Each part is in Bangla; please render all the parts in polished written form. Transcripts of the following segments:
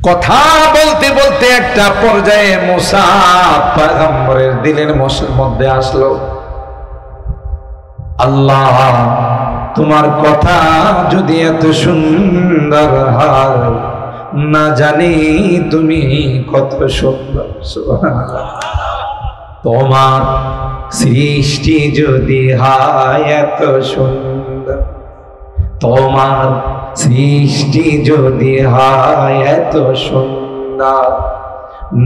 কথা বলতে বলতে একটা পর্যায়ে মুসা পয়গম্বরের দিলের মধ্যে আসলো, আল্লাহ তোমার কথা যদি এত সুন্দর হয়, না জানি তুমি কত সুন্দর। সুবহানাল্লাহ। তোমার সৃষ্টি যদি হয় এত সুন্দর, তোমার সৃষ্টি যদি হয় এত সুন্দর,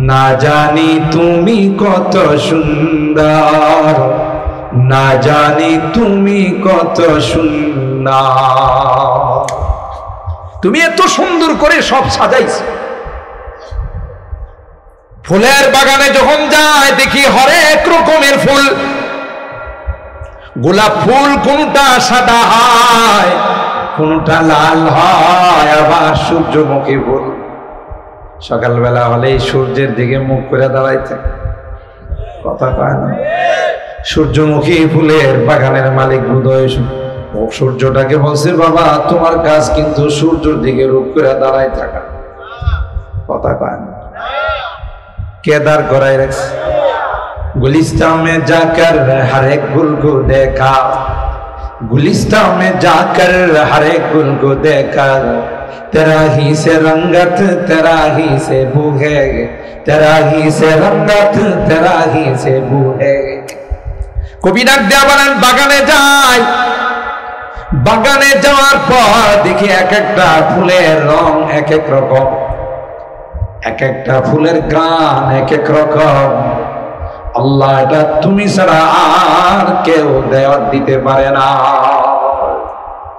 না জানি তুমি কত সুন্দর, না জানি তুমি কত সুন্দর। তুমি এত সুন্দর করে সব সাজাইছো। ফুলের বাগানে যখন যায় দেখি হরেক রকমের ফুল। গোলাপ ফুল কোনটা সাদা হয়, কোনটা লাল হয়, আবার সূর্যমুখী ফুল সকালবেলা হলেই সূর্যের দিকে মুখ করে দাঁড়াইছে, কথা কয় না। সূর্যমুখী ফুলের বাগানের মালিক উদয় সূর্যটাকে বলছে, বাবা তোমার কাজ কিন্তু সূর্যের দিকে রূপ করে দাঁড়াই থাকা, কথা কয় না। কেদার করাই রাখছে, गुलिस्तां में जाकर हर एक गुल को देखा, गुलिस्तां में जाकर हर एक गुल को देखा, तेरा ही से रंगत तेरा ही से बू है, तेरा ही से रंगत तेरा ही से बू है। কবি ডাক দেয়া বলেন, বাগানে যাই, বাগানে যাওয়ার পর দেখি এক একটা ফুলের রং এক এক রকম, এক একটা ফুলের গান এক এক রকম। আল্লাহ এটা তুমি ছাড়া আর কেউ দেওয়া দিতে পারে না,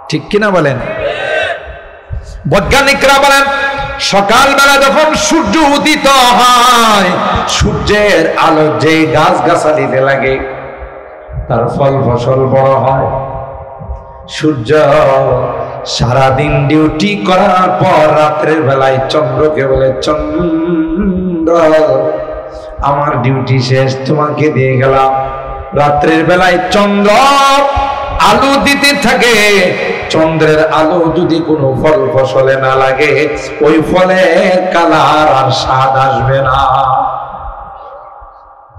ঠিক কিনা বলেন? বৈজ্ঞানিকরা বলেন, সকালবেলা যখন সূর্য উদিত হয়, সূর্যের আলো যে গাছ গাছালিতে লাগে তার ফল ফসল বড় হয়। সূর্য সারাদিন ডিউটি করার পর রাত্রের বেলায় চন্দ্রকে বলে, চন্দ্র আমার ডিউটি শেষ, তোমাকে দিয়ে গেলাম। রাত্রের বেলায় চন্দ্র আলো দিতে থাকে, চন্দ্রের আলো যদি কোনো ফল ফসলে না লাগে, ওই ফলের কালার আর স্বাদ আসবে না,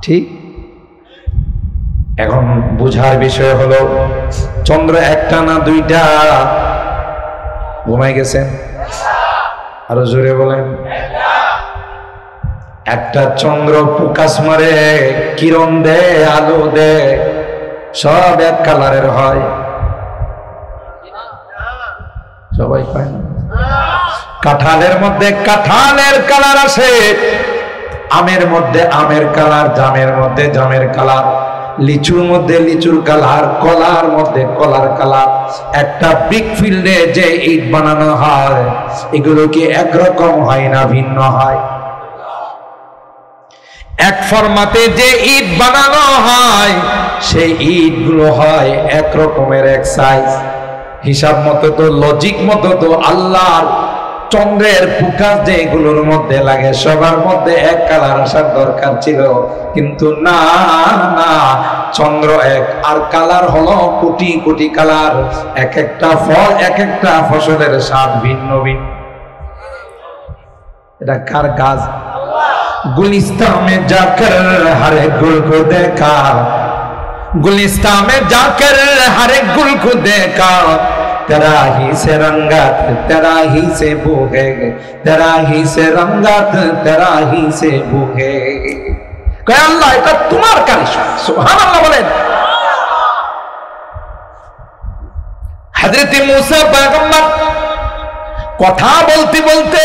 ঠিক? এখন বুঝার বিষয় হলো, চন্দ্র একটা না দুইটা? ঘুমাই গেছেন? আরো জোরে বলেন। একটা চন্দ্র প্রকাশ মারে, কিরণ দে, আলো দে, সব এক কালারের হয়, সবাই পায় না। কাঁঠালের মধ্যে কাঁঠালের কালার আসে, আমের মধ্যে আমের কালার, জামের মধ্যে জামের কালার, লিচুর মধ্যে লিচুর কালার, কলার মধ্যে কলার কালার। একটা বিগ ফিল্ডে যে ইট বানানো হয়, এগুলো কি একরকম হয় না ভিন্ন হয়? এক ফরমাতে যে ইট বানানো হয়, সেই ইট গুলো হয় এক রকমের, এক সাইজ। হিসাব মতো তো, লজিক মতো তো আল্লাহর চন্দ্রের প্রকাশ যে এগুলোর মধ্যে লাগে, সবার মধ্যে এক কালার আসার দরকার ছিল, কিন্তু না না, চন্দ্র এক আর কালার হলো কোটি কোটি কালার। এক একটা ফল, এক একটা ফসলের স্বাদ ভিন্ন ভিন্ন। এটা কার কাজ? गुलिस्तां में जाकर हर एक गुल को देखा, गुलिस्तां में जाकर हर एक गुल को देखा, तेरा ही से रंगत तेरा ही से बू है, तेरा ही से रंगत तेरा ही से बू है। कहे अल्लाह এটা তোমার কারিশমা, সুবহানাল্লাহ বলেন। হযরত মূসা পয়গম্বর কথা বলতে বলতে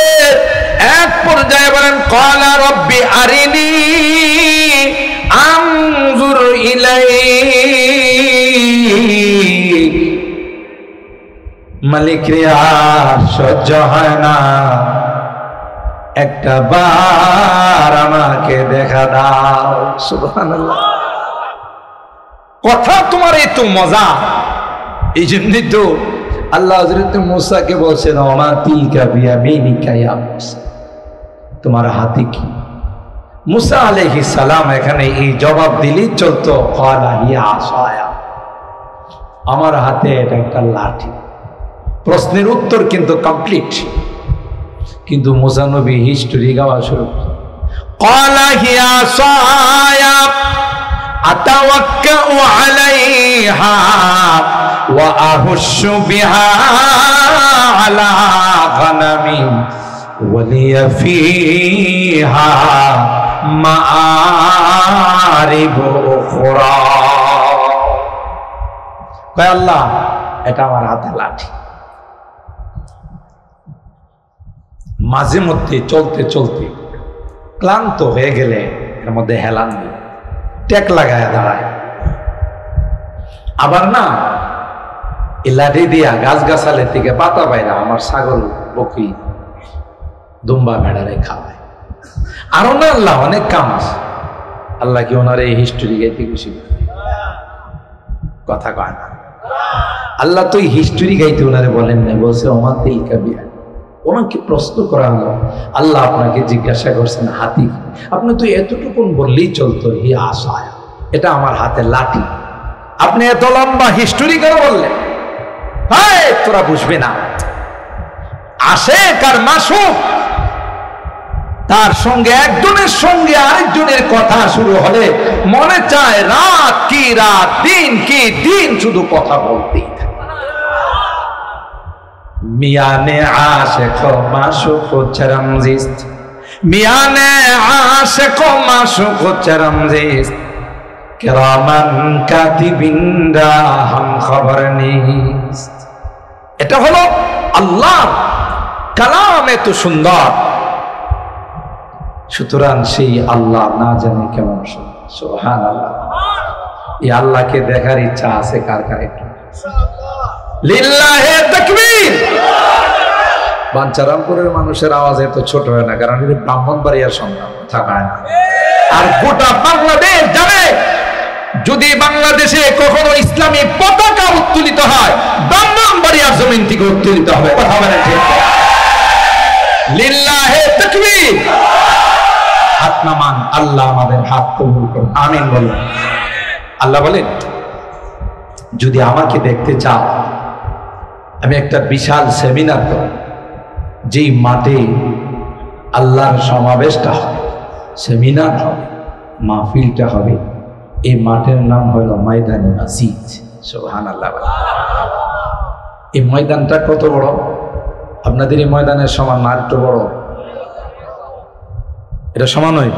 এক পর্যায়ে বলেন, ক্বালা রব্বি আরিনি আনজুর ইলাইক, মালিক রে আর সহ্য হয় না, একটা বার আমাকে দেখা দাও। সুবহানাল্লাহ। কথা তোমার এত মজা, এই জন্যই তো আল্লাহ হযরত মূসাকে বলছেন, ওমা তিলকা বিয়ামিনিকা ইয়া মূসা, তোমার হাতে কি? মূসা আলাইহিস সালাম এখানে এই জবাব দিলেই চলতো, ক্বালা হিয়া আসায়া, আমার হাতে এটা একটা লাঠি। প্রশ্নের উত্তর কিন্তু কমপ্লিট। কিন্তু মুসা নবী হিস্টোরি গাওয়া শুরু। ক্বালা হিয়া সায়া আতাওয়াক্কাউ আলাইহা ওয়া আহুশু বিহা আলা গানামি ওয়া লিয়া ফিহা মাআরিব উখরা। কয় আল্লাহ, এটা আমার হাতে লাঠি, মাঝে মধ্যে চলতে চলতে ক্লান্ত হয়ে গেলে এর মধ্যে হেলান দিই, টেক লাগায় দাঁড়ায়। আবার না, এই লাঠি দিয়া গাছ গাছালের থেকে পাতা পায় না, আমার ছাগল বকরি দুম্বা ভেড়ারে খাওয়ায়। আরো না আল্লাহ অনেক কাম আছে। আল্লাহ কি ওনার এই হিস্টোরি গাইতে খুশি? কথা কয় না। আল্লাহ তো এই হিস্টোরি গাইতে ওনারে বলেন না, বলছে ওমা তিলকা বিয়া। ওনাকে প্রশ্ন করা হলো, আল্লাহ আপনাকে জিজ্ঞাসা করছেন হাতি, আপনি তো এতটুকুন বললেই চলতো, হি আশায়, এটা আমার হাতে লাঠি, আপনি এত লম্বা হিস্টোরি কেন বললেন? তোরা বুঝবে না, আশেক আর মাসুক, তার সঙ্গে একজনের সঙ্গে আরেকজনের কথা শুরু হলে মনে চায় রাত কি রাত, দিন কি দিন, শুধু কথা বলতেই থাকে। মিয়ানে আশেক মাসুক চরমজিস্ত, মিয়ানে আশেক মাসুক চরমজিস্ত, কিরামান কাতিবিনরা হাম খবর নিস্ত। এটা হলো আল্লাহ কালাম, এত সুন্দর। সুতরাং সেই আল্লাহ না জানে কেমন সুন্দর। সুবহানাল্লাহ। এই আল্লাহকে দেখার ইচ্ছা আছে কার কার? একটু লিল্লাহে তাকবীর। বাঞ্ছারামপুরের মানুষের আওয়াজ এত ছোট হয় না, কারণ এটা ব্রাহ্মণবাড়িয়ার সন্তান থাকায় না। আর গোটা বাংলাদেশ জানে, যদি বাংলাদেশে কখনো ইসলামী পতাকা উত্তোলিত হয়, ব্রাহ্মণবাড়িয়ার জমিন থেকে উত্তোলিত হবে। কথা বলেন ঠিক? লিল্লাহে তাকবীর। হাত নামান, আল্লাহ আমাদের হাত কবুল করুন, আমিন বলুন। আল্লাহ বলেন, যদি আমাকে দেখতে চাও, আমি একটা বিশাল সেমিনার করব, যেই মাঠে আল্লাহর সমাবেশটা হবে, সেমিনার হবে, মাহফিলটা হবে, এই মাঠের নাম হলো ময়দানে মাসজিদ। সুবহানাল্লাহ। এই ময়দানটা কত বড়? আপনাদের এই ময়দানের সমান না একটু বড়? এটা সমান হয়।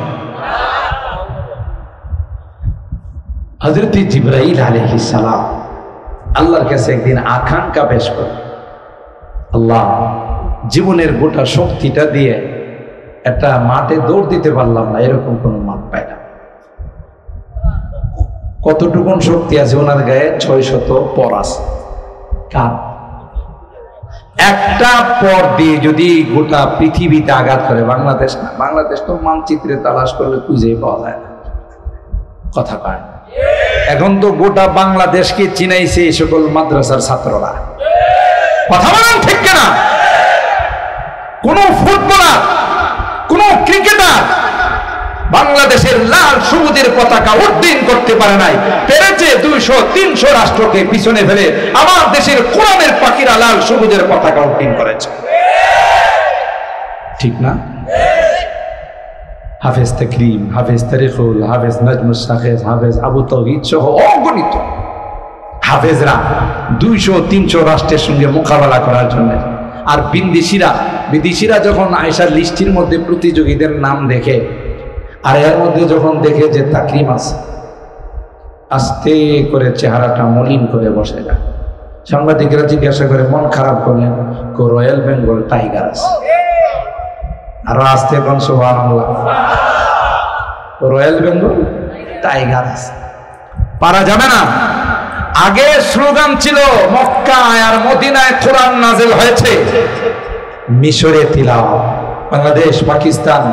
হযরত জিবরাইল আলাইহিস সালাম আল্লাহর কাছে একদিন আকাঙ্ক্ষা পেশ করে, আল্লাহ, জীবনের গোটা শক্তিটা দিয়ে একটা মাঠে দৌড় দিতে পারলাম না, এরকম কোন মাঠ পাই না। কতটুকুন শক্তি আছে ওনার গায়ে? 600 পর আছে। কার? একটা পর দিয়ে যদি গোটা পৃথিবীতে আঘাত করে, বাংলাদেশ না, বাংলাদেশ তো মানচিত্রে তালাশ করলে খুঁজেই পাওয়া যায় না। কথা কয়। এখন তো গোটা বাংলাদেশকে চিনাইছে এই সকল মাদ্রাসার ছাত্ররা। কথা বলেন ঠিক কিনা? কোন ফুটবলার, কোন ক্রিকেটার বাংলাদেশের লাল সবুজের পতাকা উড্ডীন করতে পারে নাই। পেরেছে 200-300 রাষ্ট্রকে পিছনে ফেলে আমার দেশের কোরআনের পাখিরা লাল সবুজের পতাকা উড্ডীন করেছে। ঠিক না? হাফেজ তাকরিম, হাফেজ তারিকুল, হাফেজ নাজমুস সাখেজ, হাফেজ আবু তৌহিদ সহ অগণিত হাফেজরা 200-300 রাষ্ট্রের সঙ্গে মোকাবেলা করার জন্য। আর বিদেশিরা যখন আয়েশার লিস্টির মধ্যে প্রতিযোগীদের নাম দেখে, আর এর মধ্যে যখন দেখে যে তাকরিম আছে, আস্তে করে চেহারাটা মলিন করে বসে যায়। সাংবাদিকরা জিজ্ঞাসা করে, মন খারাপ করলেন? রয়্যাল বেঙ্গল টাইগার আছে। আরো আস্তে কোন সুবহানাল্লাহ, রয়্যাল বেঙ্গল টাইগার আছে। পারা যাবে না। আগে স্লোগান ছিল মক্কায় আর মদিনায় কোরআন নাযিল হয়েছে, মিশরে তিলাওয়াত, বাংলাদেশ, পাকিস্তান,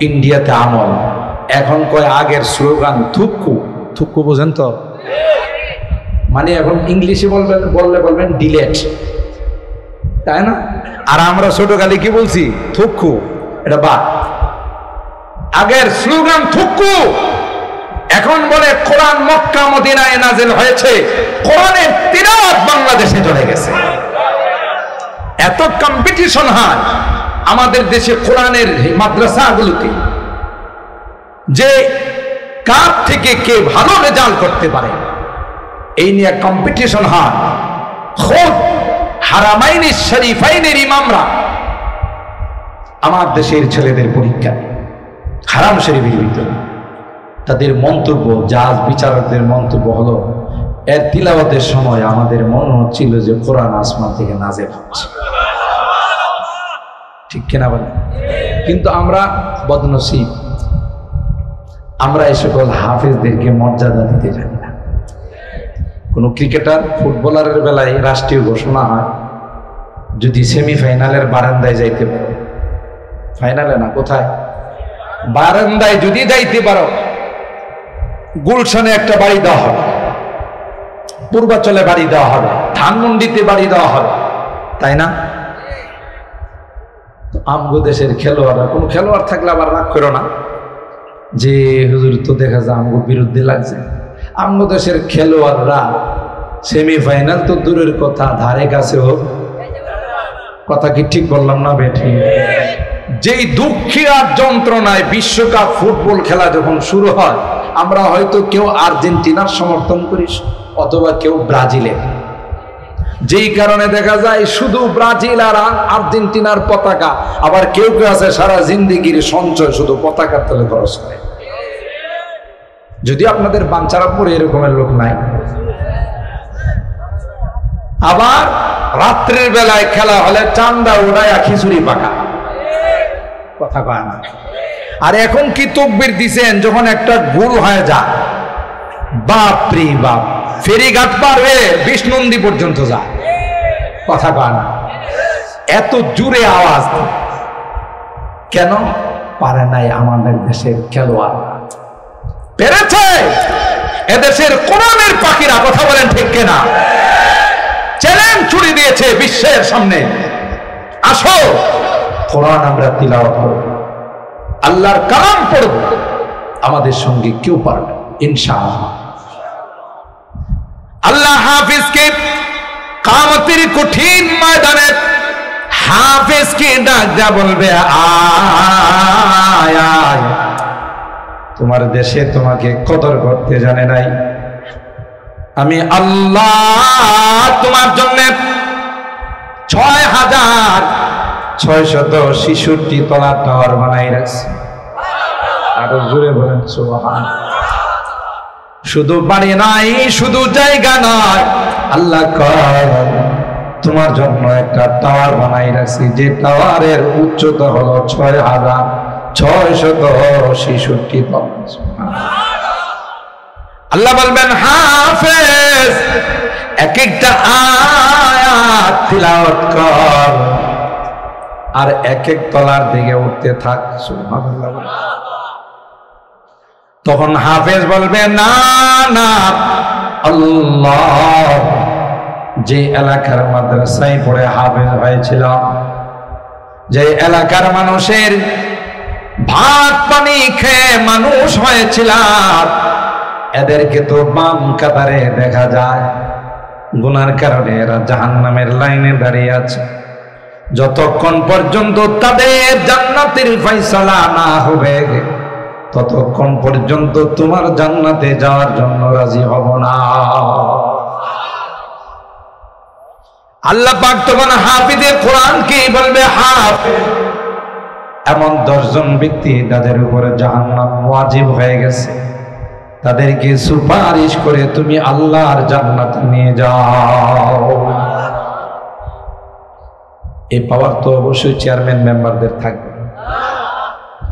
ইন্ডিয়াতে আমল। এখন কয় আগের স্লোগান থুক্কু। থুক্কু বোঝেন তো? মানে এখন ইংলিশে বলবেন ডিলেট, তাই না? আর আমরা ছোটকালে কি বলছি? থুক্কু। এটা বা আগের স্লোগান থুক্কু। এখন বলে কোরআন মক্কা মদিনায় নাযিল হয়েছে, কোরআনের তিলাওয়াত বাংলাদেশে চলে গেছে। এত কম্পিটিশন হয়। আমাদের দেশে কোরআনের মাদ্রাসাগুলোতে যে কার থেকে কে ভালো রেজাল্ট করতে পারে এই নিয়ে কম্পিটিশন হয়। খোদ হারামাইনি শরীফাইনের ইমামরা আমার দেশের ছেলেদের পরীক্ষা হারাম শরীফের ভিতরে তাদের মন্তব্য, জাজ বিচারকদের মন্তব্য হলো এর তিলাওয়াতের সময় আমাদের মনে হচ্ছিল যে কোরআন আসমান থেকে নাযিল হচ্ছে। ঠিক কিনা বলেন? কিন্তু আমরা বদনসিব, আমরা এই সকল হাফেজদেরকে মর্যাদা দিতে জানি না। কোনো ক্রিকেটার, ফুটবলারের বেলায় রাষ্ট্রীয় ঘোষণা হয় যদি সেমিফাইনালের বারান্দায় যাইতে পারো, ফাইনালে না, কোথায়, বারান্দায় যদি যাইতে পারো, গুলশানে একটা বাড়ি দেওয়া হবে, পূর্বাচলে বাড়ি দেওয়া হবে, ধানমন্ডিতে বাড়ি দেওয়া হবে, তাই না? আমগো দেশের খেলোয়াড়রা, কোনো খেলোয়াড় থাকলে আবার রাগ করো না যে হুজুর তো দেখা যায় আমগো বিরুদ্ধে লাগছে। আমগো দেশের খেলোয়াড়রা সেমিফাইনাল তো দূরের কথা, ধারে কাছে হোক, কথা কি ঠিক বললাম না বেঠি? যেই দুঃখী আর যন্ত্রণায় বিশ্বকাপ ফুটবল খেলা যখন শুরু হয়, আমরা হয়তো কেউ আর্জেন্টিনার সমর্থন করি অথবা কেউ ব্রাজিলের, যেই কারণে দেখা যায় শুধু ব্রাজিল আর আর্জেন্টিনার পতাকা, আবার কেউ কেউ আছে সারা জিন্দেগির সঞ্চয় শুধু পতাকার তলে খরচ করে। যদি আপনাদের বাঞ্চারাপুরে এরকমের লোক নাই, আবার রাত্রের বেলায় খেলা হলে চান্দা উড়ায়া খিচুড়ি পাকা, কথা কয় না। আর এখন কি তকবির দিছেন যখন একটা গোল হয়ে যায়, বাপরে বাপ, ফেরিঘাট পার হয়ে বিষ্ণুনদী পর্যন্ত যায়, কথা কয় না। এত জোরে আওয়াজ কেন? পারে নাই আমাদের দেশের খেলোয়াড়, পেরেছে এদেশের কোরআনের পাখিরা, কথা বলেন ঠিক কিনা? চ্যালেঞ্জ ছুড়ে দিয়েছে বিশ্বের সামনে, আসো কোরআন আমরা তিলাওয়াত করব, আল্লাহর কালাম পড়ব, আমাদের সঙ্গে কেউ পারবে ইনশাআল্লাহ। আল্লাহ হাফিজকে কিয়ামতের কঠিন ময়দানে হাফিজকে ডাক দেয়া বলবে, আয় আয়, তোমার দেশে তোমাকে কদর করতে জানে নাই, আমি আল্লাহ তোমার জন্য 6666 তলা টাওয়ার বানাই রাখছি। আরো জোরে বলেন সুবহানাল্লাহ। শুধু বাড়ি নাই, শুধু জায়গা নয়, আল্লাহ কয় তোমার জন্য একটা টাওয়ার বানাই রাখছি, যে টাওয়ারের উচ্চতা হলো 6666 তলা। আল্লাহ বলবেন, হাফেজ এক একটা আয়াত তিলাওয়াত কর আর এক এক তলার দিকে উঠতে থাক, সুবহানাল্লাহ। তখন হাফেজ বলবে, না না আল্লাহ, যে এলাকার মাদ্রাসায় পড়ে হাফেজ হয়েছিলাম, যে এলাকার মানুষের ভাত পানি খেয়ে মানুষ হয়েছিলাম, এদেরকে তো বাম কাতারে দেখা যায়, গুনার কারণে এরা জাহান্নামের লাইনে দাঁড়িয়ে আছে। যতক্ষণ পর্যন্ত তাদের জান্নাতের ফয়সালা না হবে, ততক্ষণ পর্যন্ত তোমার জান্নাতে যাওয়ার জন্য রাজি হব না। আল্লাহ পাক তখন হাফিজে কোরআনকে বলবে, হাফেজ এমন 10 জন ব্যক্তি তাদের উপরে জাহান্নাম ওয়াজিব হয়ে গেছে, তাদেরকে সুপারিশ করে তুমি আল্লাহর জান্নাতে নিয়ে যাও। এই পাওয়ার তো অবশ্যই চেয়ারম্যান মেম্বারদের থাকবে।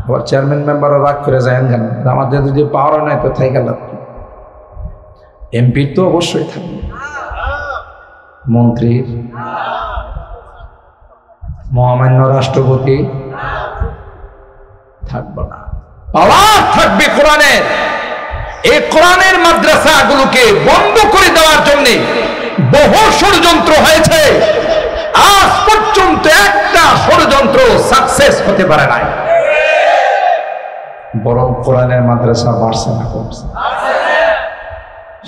আবার চেয়ারম্যান মেম্বারও রাগ করে যায়, কেন? আমাদের যদি পাওয়ার নাই তো থাইকা লাভ কি? এমপির তো অবশ্যই থাকবে, মন্ত্রীর, মহামান্য রাষ্ট্রপতি থাকবে না, পাওয়ার থাকবে কোরআনের। এই কোরআনের মাদ্রাসাগুলোকে বন্ধ করে দেওয়ার জন্য বহু ষড়যন্ত্র হয়েছে, আজ পর্যন্ত একটা ষড়যন্ত্র সাকসেস হতে পারে নাই। বরং কোরআনের মাদ্রাসা বাড়ছে না কমছে?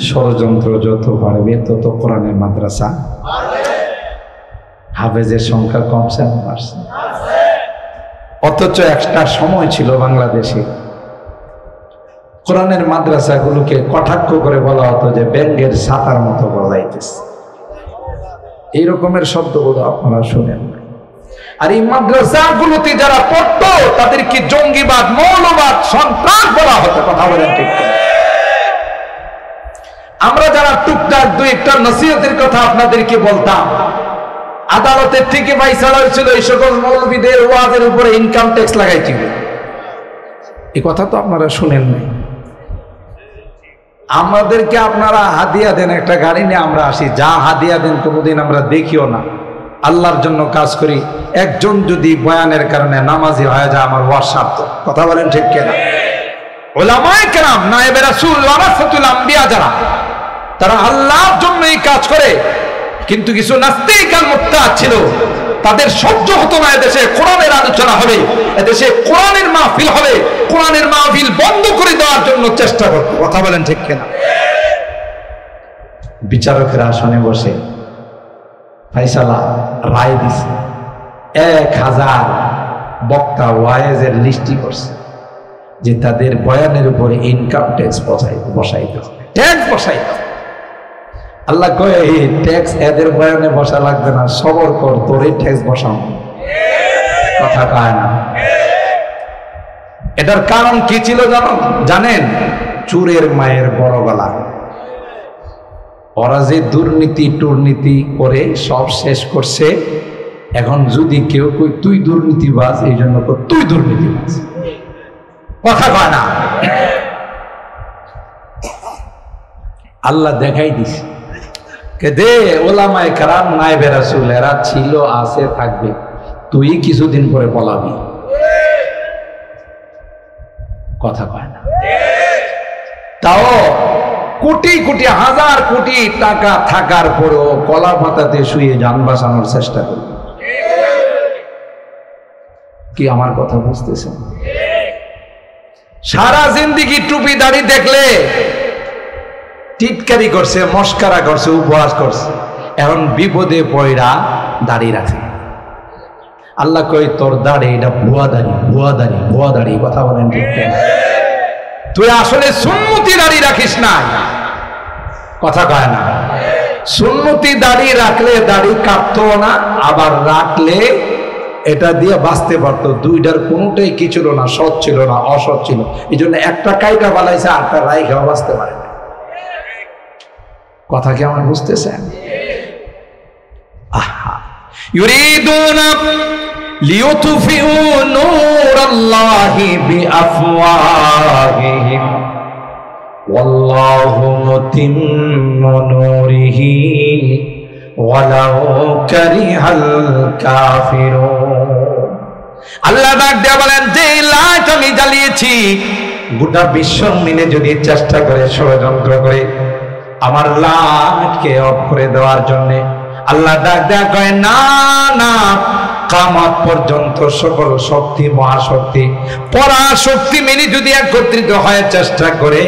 ষড়যন্ত্র যত বাড়বে তত কোরআনের মাদ্রাসা হাফেজের সংখ্যা কমছে না বাড়ছে? অথচ একটা সময় ছিল বাংলাদেশে কোরআনের মাদ্রাসাগুলোকে কটাক্ষ করে বলা হতো যে ব্যাঙের ছাতার মতো গজাইতেছে। এই রকমের শব্দগুলো আপনারা শুনেন। আর এই মাদ্রাসাগুলোতে যারা পড়তো তাদেরকে জঙ্গিবাদ, মৌলবাদ, সন্ত্রাস বলা হতো। কথা বলেন ঠিক? আমরা যারা টুকটাক দুই একটা নসিহতের কথা আপনাদেরকে বলতাম, আদালতের থেকে ফায়সালা হয়েছিল এই সকল মৌলবীদের ওয়াজের উপরে ইনকাম ট্যাক্স লাগাইছিল। এই কথা তো আপনারা শুনেন নাই। আমাদেরকে আপনারা হাদিয়া দেন, একটা গাড়ি নিয়ে আমরা আসি, যা হাদিয়া দেন কোনোদিন আমরা দেখিও না। আল্লাহর জন্য কাজ করি। একজন যদি বয়ানের কারণে নামাজি হয়ে যায় আমার ওয়াজ সার্থক। কথা বলেন ঠিক কিনা? উলামায়ে কেরাম, নায়েবে রাসূল, ওয়ারাসাতুল আম্বিয়া যারা, তারা আল্লাহর জন্য এই কাজ করে। কিন্তু কিছু নাস্তিক আর মুবতাদিআ ছিল, তাদের সহ্য হতো না এদেশে কোরআনের আলোচনা হবে, এদেশে কোরআনের মাহফিল হবে, কোরআনের মাহফিল বন্ধ করে দেওয়ার জন্য চেষ্টা করত। কথা বলেন ঠিক কিনা? বিচারকের আসনে বসে ফায়সালা রায় দিছে, 1000 বক্তা ওয়াইজের লিস্টি করছে যে তাদের বয়ানের উপরে ইনকাম ট্যাক্স বসাইতে হবে, ট্যাক্স বসাইতে হবে। আল্লাহ কয় এই ট্যাক্স এদের বয়ানে বসা লাগবে না, সবর কর, তোরই ট্যাক্স বসাও। কথা কয় না? এটার কারণ কি ছিল জানেন? চুরের মায়ের বড় গলা। ওরা যে দুর্নীতি টুর্নীতি করে সব শেষ করছে, এখন যদি কেউ কই তুই দুর্নীতিবাজ, এই জন্য তুই দুর্নীতিবাজ। কথা কয় না? আল্লাহ দেখাই দিছে কে দে ওলামায়ে কেরাম, নায়েবে রাসূল, এরা ছিল, আছে, থাকবে, তুই কিছুদিন পরে পলাবি। কথা কয় না? তাও কোটি কোটি, হাজার কোটি টাকা থাকার পরেও কলা পাতাতে শুয়ে যান বাঁচানোর চেষ্টা করবে। কি আমার কথা বুঝতেছেন? সারা জিন্দেগি টুপি দাড়ি দেখলে টিটকারি করছে, মস্কারা করছে, উপহাস করছে, এখন বিপদে পয়রা দাড়ি রাখে। আল্লাহ কই তোর দাড়ি এটা ভুয়া দাড়ি, ভুয়া দাড়ি, ভুয়া দাড়ি। কথা বলেন ঠিক কিনা? তুই আসলে সুন্নতি দাড়ি রাখিস না। কথা কয় না? সুন্নতি দাড়ি রাখলে দাড়ি কাটতো না, আবার রাখলে এটা দিয়ে বাঁচতে পারতো। দুইটার কোনোটাই কি ছিল না, সৎ ছিল না, অসৎ ছিল। এই জন্য একটা কাইটা বানাইছে, আটটা রাইখাও বাঁচতে পারে না। কথা কি আমার বুঝতেছেন? আহা, ইউরিদুনা লিইউতফিউ নূরাল্লাহি বিআফওয়াহিহিম ওয়াল্লাহু মুতিম্মু নূরিহি ওয়ালাউ কারিহাল কাফিরুন। আল্লাহ ডাক দিয়ে বলেন, যে লাইট আমি জ্বালিয়েছি, গোটা বিশ্ব মিলে যদি চেষ্টা করে, ষড়যন্ত্র করে আমার লাইটকে অফ করে দেওয়ার জন্য, আল্লাহ ডাক দেয়া কয় না না, কিয়ামত পর্যন্ত সকল শক্তি, মহাশক্তি, পরাশক্তি মিলে যদি একত্রিত হয়ে চেষ্টা করে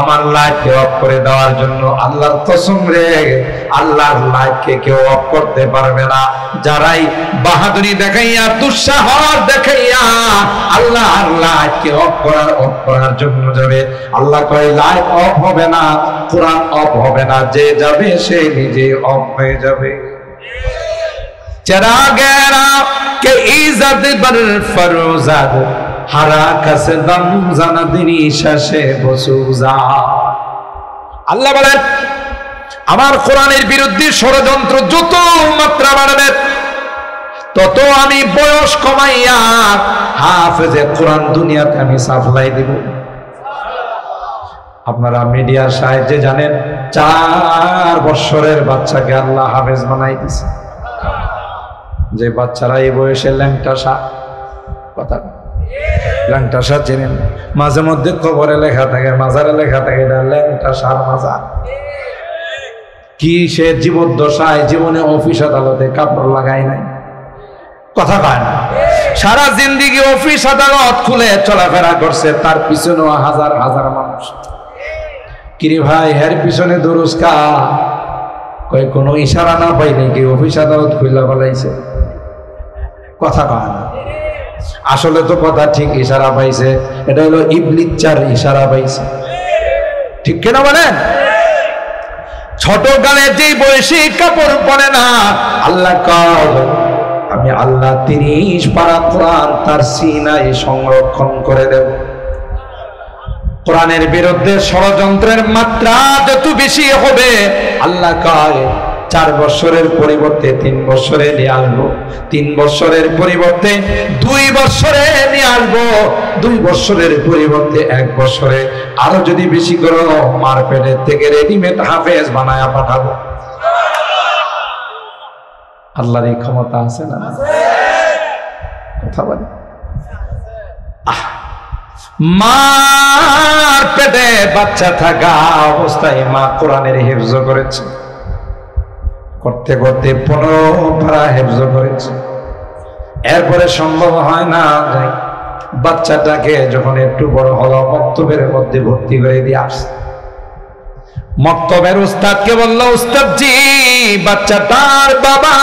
আমার লাইটকে অফ করে দেওয়ার জন্য, আল্লাহর কসম রে, আল্লাহর লাইটকে কেউ অফ করতে পারবে না। যারাই বাহাদুরি দেখাইয়া, দুঃসাহস দেখাইয়া আল্লাহর লাইটকে অফ করার জন্য যাবে, আল্লাহ কয় লাইট অফ হবে না, কোরআন অফ হবে না, যে যাবে সে নিজে অফ হয়ে যাবে। চেরাগেরা কে ইজ্জত বর ফরোজাদ হারা কাছে দম জানাদিনী শেষে বসুজা। আল্লাহ বলেন, আমার কোরআনের বিরুদ্ধে ষড়যন্ত্র যত মাত্রা বাড়বে, তত আমি বয়স কমাইয়া হাফেজে কোরআন দুনিয়াতে আমি সাপ্লাই দেব। আপনারা মিডিয়ার সাহায্যে জানেন, 4 বছরের বাচ্চাকে আল্লাহ হাফেজ বানাই দিছে। যে বাচ্চারা এই বয়সে ল্যাংটাসা, কথা ল্যাংটাসা জেনেন, মাঝে মধ্যে খবরে লেখা থাকে, মাজারে লেখা থাকে এটা ল্যাংটাসার মাজার। কি সে জীবদ্দশায় জীবনে অফিস আদালতে কাপড় লাগায় নাই। কথা কয় না? সারা জিন্দেগি অফিস আদালত খুলে চলাফেরা করছে, তার পিছনেও হাজার হাজার মানুষ। কিরে ভাই, এর পিছনে দরুস্কা কয় কোনো ইশারা না পাই নাকি অফিস আদালত খুলে ফেলাইছে। কথা কয় না? আসলে তো কথা ঠিক, ইশারা পাইছে, এটা হলো ইবলিচ্চার ইশারা পাইছে, ঠিক কিনা বলেন? ছোট গালে যে বয়সী কাপড় পরে না, আল্লাহ কয় আমি আল্লাহ 30 পারা কোরআন তার সিনায় সংরক্ষণ করে দেব। কোরআনের বিরুদ্ধে ষড়যন্ত্রের মাত্রা যত বেশি হবে, আল্লাহ কয় 4 বছরের পরিবর্তে 3 বছরে নিয়ে আসবো, 3 বছরের পরিবর্তে 2 বছরে নিয়ে আসবো, 2 বছরের পরিবর্তে 1 বছরে, আরো যদি বেশি করো মার্কেটের থেকে রেডিমেড হাফেজ বানায়া পাঠাবো। আল্লাহর এই ক্ষমতা আছে না? কথা বলে। মার পেটে বাচ্চা থাকা অবস্থায় মা কোরআনের হিফজ করেছে, করতে করতে 15 পারা হিফজ করেছে। এরপরে সম্ভব হয় না, বাচ্চাটাকে যখন একটু বড় হলো মক্তবের মধ্যে ভর্তি করে দিয়ে আসছে। মক্তবের উস্তাদকে বলল, উস্তাদজি বাচ্চাটার বাবা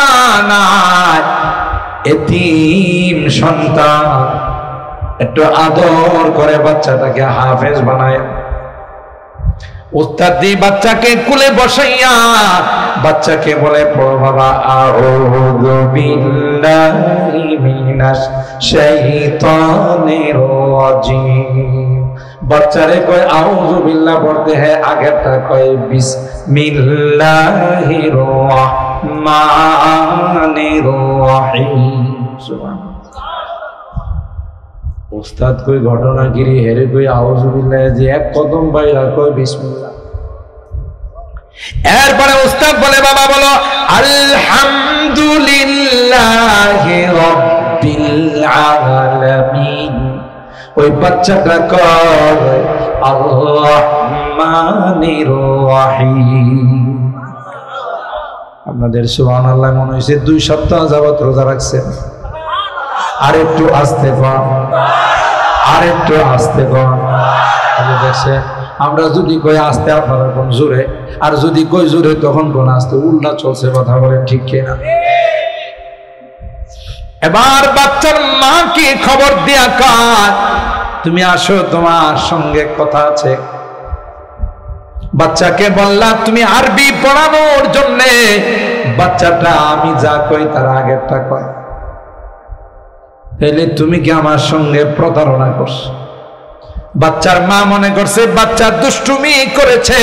নাই, এতিম সন্তান, একটু আদর করে বাচ্চাটাকে হাফেজ বানায়। উস্তাদজি বাচ্চাকে কুলে বসাইয়া বাচ্চাকে বলে, পড়ো বাবা আউযু বিল্লাহি মিনাশ শাইতানির রাজিম। বাচ্চারে কয় আউযু বিল্লাহ পড়তে হয়, আগেরটা কয় বিসমিল্লাহির রাহমানির রাহিম। উস্তাদ কই ঘটনাগিরি হেরে কই আউযু বিল্লাহ, যে এক কদম বাইরা কই বিসমিল্লাহ। এরপরে উস্তাদ বলে, বাবা বলো আলহামদুলিল্লাহি রাব্বিল আলামিন। ওই বাচ্চাটা কয় আর-রাহমানির রাহিম। আপনাদের সুবহানাল্লাহ মনে হইছে 2 সপ্তাহ যাবত রোজা রাখছেন। আরেকটু আস্তে কর, আরেকটু আস্তে কর। দেখছে আমরা যদি কই আস্তে আপনারা কোন জোরে, আর যদি কই জোরে তখন কোন আস্তে, উল্টা চলছে। কথা বলেন ঠিক কিনা? এবার বাচ্চার মাকে খবর দিয়া কার, তুমি আসো তোমার সঙ্গে কথা আছে। বাচ্চাকে বললা তুমি আরবি পড়ানোর জন্য, বাচ্চাটা আমি যা কই তার আগেরটা কয়। তাইলে তুমি কি আমার সঙ্গে প্রতারণা করছো? বাচ্চার মা মনে করছে বাচ্চা দুষ্টুমি করেছে,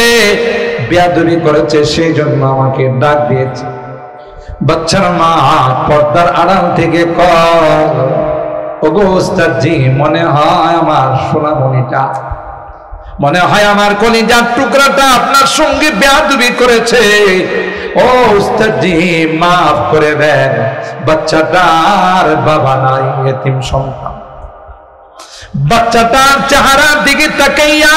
বেয়াদবি করেছে, সেই জন্য আমাকে ডাক দিয়েছে। বাচ্চার মা পর্দার আড়াল থেকে কয়, ওগো উস্তাদজি মনে হয় আমার সোনামণিটা, মনে হয় আমার কলিজার টুকরাটা আপনার সঙ্গে বেয়াদবি করেছে। ও উস্তাদজি মাফ করে দেন, বাচ্চাটার বাবা নাই, এতিম সন্তান। বাচ্চাটার চেহারার দিকে তাকাইয়া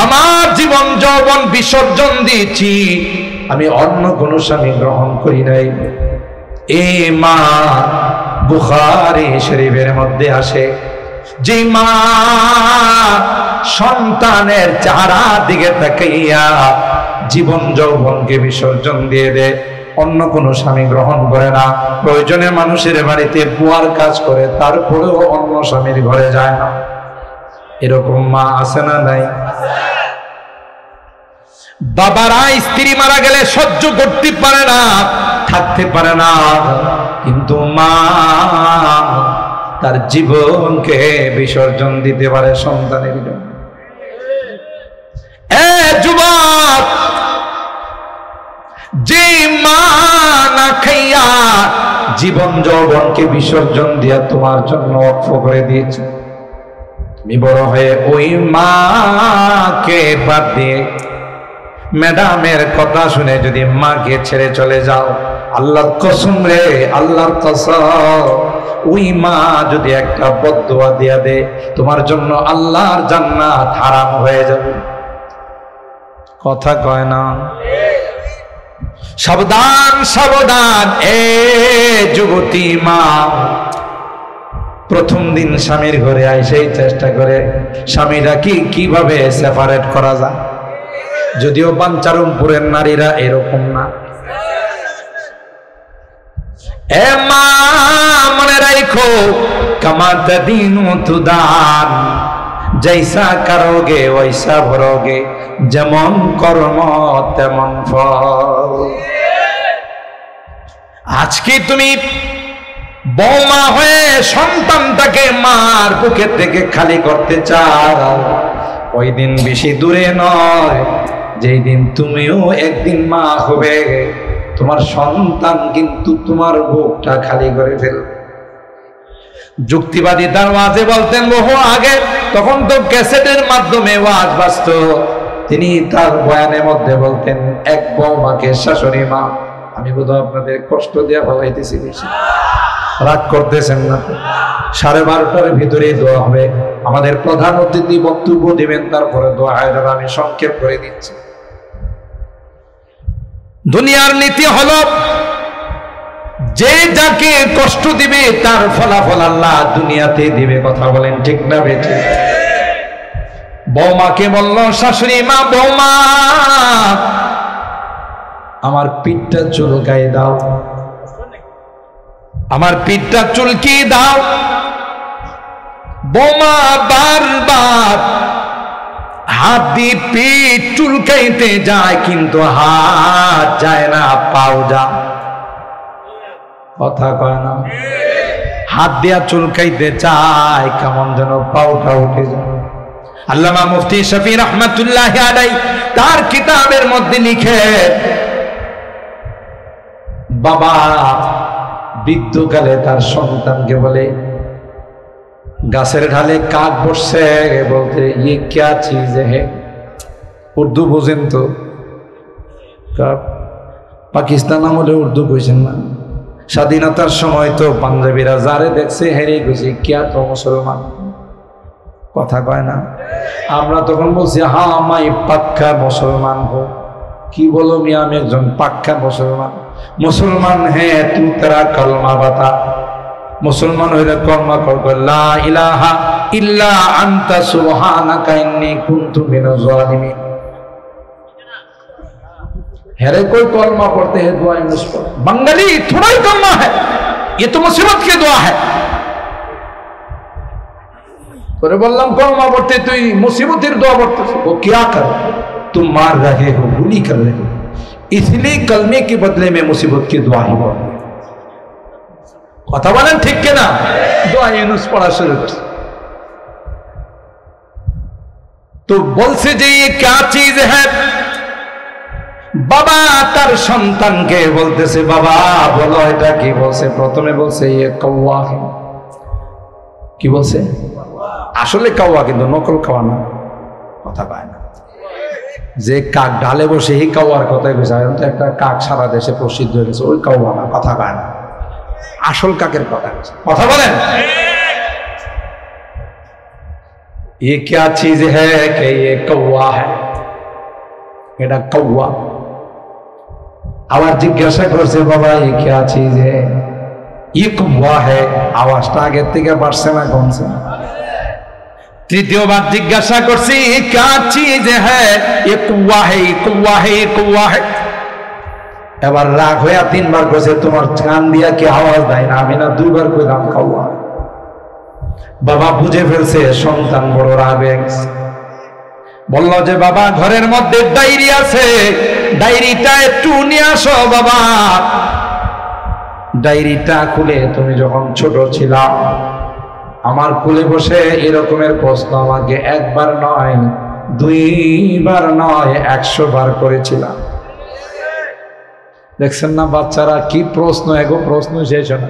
আমার জীবন যৌবন বিসর্জন দিয়েছি, আমি অন্য কোন স্বামী গ্রহণ করি নাই। এ মা বুখারী শরীফের মধ্যে আসে, যে মা সন্তানের চেহারার দিকে তাকাইয়া জীবন যৌবনকে বিসর্জন দিয়ে দেয়, অন্য কোনো স্বামী গ্রহণ করে না, প্রয়োজনে মানুষের বাড়িতে বুয়ার কাজ করে, তারপরেও অন্য স্বামীর ঘরে যায় না। এরকম মা আছে না নাই? বাবারা স্ত্রী মারা গেলে সহ্য করতে পারে না, থাকতে পারে না, কিন্তু মা তার জীবনকে বিসর্জন দিতে পারে সন্তানের জন্য। এ যুবক, যে মা না খাইয়া জীবন যৌবনকে বিসর্জন দিয়া তোমার জন্য ওয়াকফ করে দিয়েছে, তুমি বড় হয়ে ওই মাকে বাদ দিয়ে ম্যাডামের কথা শুনে যদি মাকে ছেড়ে চলে যাও, আল্লাহর কসম রে, আল্লাহর কসম, ওই মা যদি একটা বদদুয়া দিয়া দে, তোমার জন্য আল্লাহর জান্নাত হারাম হয়ে যাবে। কথা কয় না? সাবধান সাবধান এ যুবতী মা, প্রথম দিন স্বামীর ঘরে আইসেই চেষ্টা করে স্বামীরা কিভাবে সেপারেট করা যায়। যদিও বাঞ্চারমপুরের নারীরা এরকম না। এ মা মনে রাখো, देखो कमा तदीनु तुदान, जैसा करोगे वैसा भरोगे, যেমন কর্ম তেমন ফল। আজকে তুমি বৌমা হয়ে সন্তানটাকে মার বুকে থেকে খালি করতে চাও, ওই দিন বেশি দূরে নয় যেই দিন তুমিও একদিন মা হবে, তোমার সন্তান কিন্তু তোমার বুকটা খালি করে ফেলবে। যুক্তিবাদী তার ওয়াজে বলতেন বহু আগে, তখন তো ক্যাসেটের মাধ্যমে ওয়াজ বাজত। তিনি তার বয়ানের মধ্যে বলতেন, এক বৌমাকে শাশুড়ি মা। আমি বোধহয় আপনাদের কষ্ট দেওয়া ভাবাইতেছি বেশি, রাগ করতেছেন না? 12:30টার ভিতরে দোয়া হবে। আমাদের প্রধান অতিথি বক্তব্য দিবেন, তারপরে দোয়া হয়। আমি সংক্ষেপ করে দিচ্ছি। দুনিয়ার নীতি হলো, যে যাকে কষ্ট দিবে তার ফলাফল আল্লাহ দুনিয়াতে দিবে। কথা বলেন ঠিক না বেঠি? বৌমাকে বলল শাশুড়ি মা, বৌমা আমার পিঠটা চুলকাই দাও, আমার পিঠটা চুলকিয়ে দাও। বৌমা বারবার হাত দিয়ে পিঠ চুলকাইতে যায়, কিন্তু হাত যায় না, পাও যায়। কথা কয় না? হাত দিয়া চুলকাইতে চায়, কেমন যেন পাউটা উঠে যায়। আল্লামা মুফতি শফি রহমাতুল্লাহ আলাইহি তার কিতাবের মধ্যে লিখে, বাবা বৃদ্ধকালে তার সন্তানকে বলে, গাছের ঢালে কাক বসছে, বলতে ये क्या चीज है? উর্দু বোঝেন তো? পাকিস্তান আমলে উর্দু কইছেন না? স্বাধীনতার সময় তো পাঞ্জাবিরা যারে দেখছে হেরে গেছে, কিয়া তো মুসলমান। কথা কয় না? আমরা তখন বলছি, হ্যাঁ আমি পাক্কা মুসলমান হো। কি বলো মিয়া, আমি একজন পাক্কা মুসলমান। মুসলমান হ্যাঁ, তু তেরা কলমা বাতা। মুসলমান হইলে কলমা করবে, লা ইলাহা ইল্লা আনতা সুবহানাকা ইন্নী কুনতু মিনাজ জালিমিন। हेरे कोई कलमा पढ़ते हैं, दुआ इंग्लिश पढ़। बंगाली थोड़ा ही कलमा है, ये तो मुसीबत की दुआ है। तो बोललाम कलमा पढ़ते तो मुसीबतेर दुआ पढ़ते। वो क्या कर, तुम मार रहे हो, गुली कर रहे हो, इसलिए कलमे के बदले में मुसीबत की दुआ ही पढ़। কথা বলেন ঠিক কিনা? दुआ इंग्लिश पढ़ा शुरू कर। तो বলছে যে ये क्या चीज है। বাবা তার সন্তানকে বলতেছে, বাবা বলো এটা কি? বলছে, প্রথমে বলছে ये कौवा है। কি বলছে? আসলে কাওয়া, কিন্তু নকল কাওয়া না। কথা পায় না। যে কাক ডালে বসে এই কাওয়ার কথাই কইছে, তো একটা কাক সারা দেশে প্রসিদ্ধ হয়ে গেছে, ওই কাওয়া না। কথা পায় না, আসল কাকের কথা কইছে। কথা বলেন? ये क्या चीज है कि ये कौवा है, এটা कौवा। আবার জিজ্ঞাসা করছে, বাবা ये क्या चीज है? ये कौवा है। আওয়াজটা আগের থেকে বাড়ছে না কমছে? তৃতীয়বার জিজ্ঞাসা করছি, ये क्या चीज है? ये कौवा है, ये कौवा है, ये कौवा है। এবার রাগ হয়ে তিনবার কইছে, তোমার কান দিয়া কি আওয়াজ দেয় না? আমি না দুইবার কইলাম কৌয়া। বাবা বুঝে ফেলছে সন্তান বড় রাগ হয়ে গেছে। বলল যে, বাবা ঘরের মধ্যে ডায়েরি আছে, ডায়েরিটা একটু নিয়ে আসো। বাবা ডায়েরিটা খুলে, তুমি যখন ছোট ছিলা আমার কোলে বসে এরকমের প্রশ্ন আমাকে একবার নয়, দুইবার নয়, 100 বার করেছিলাম। দেখছেন না বাচ্চারা কি প্রশ্ন, এগো প্রশ্ন শেষ হয় না।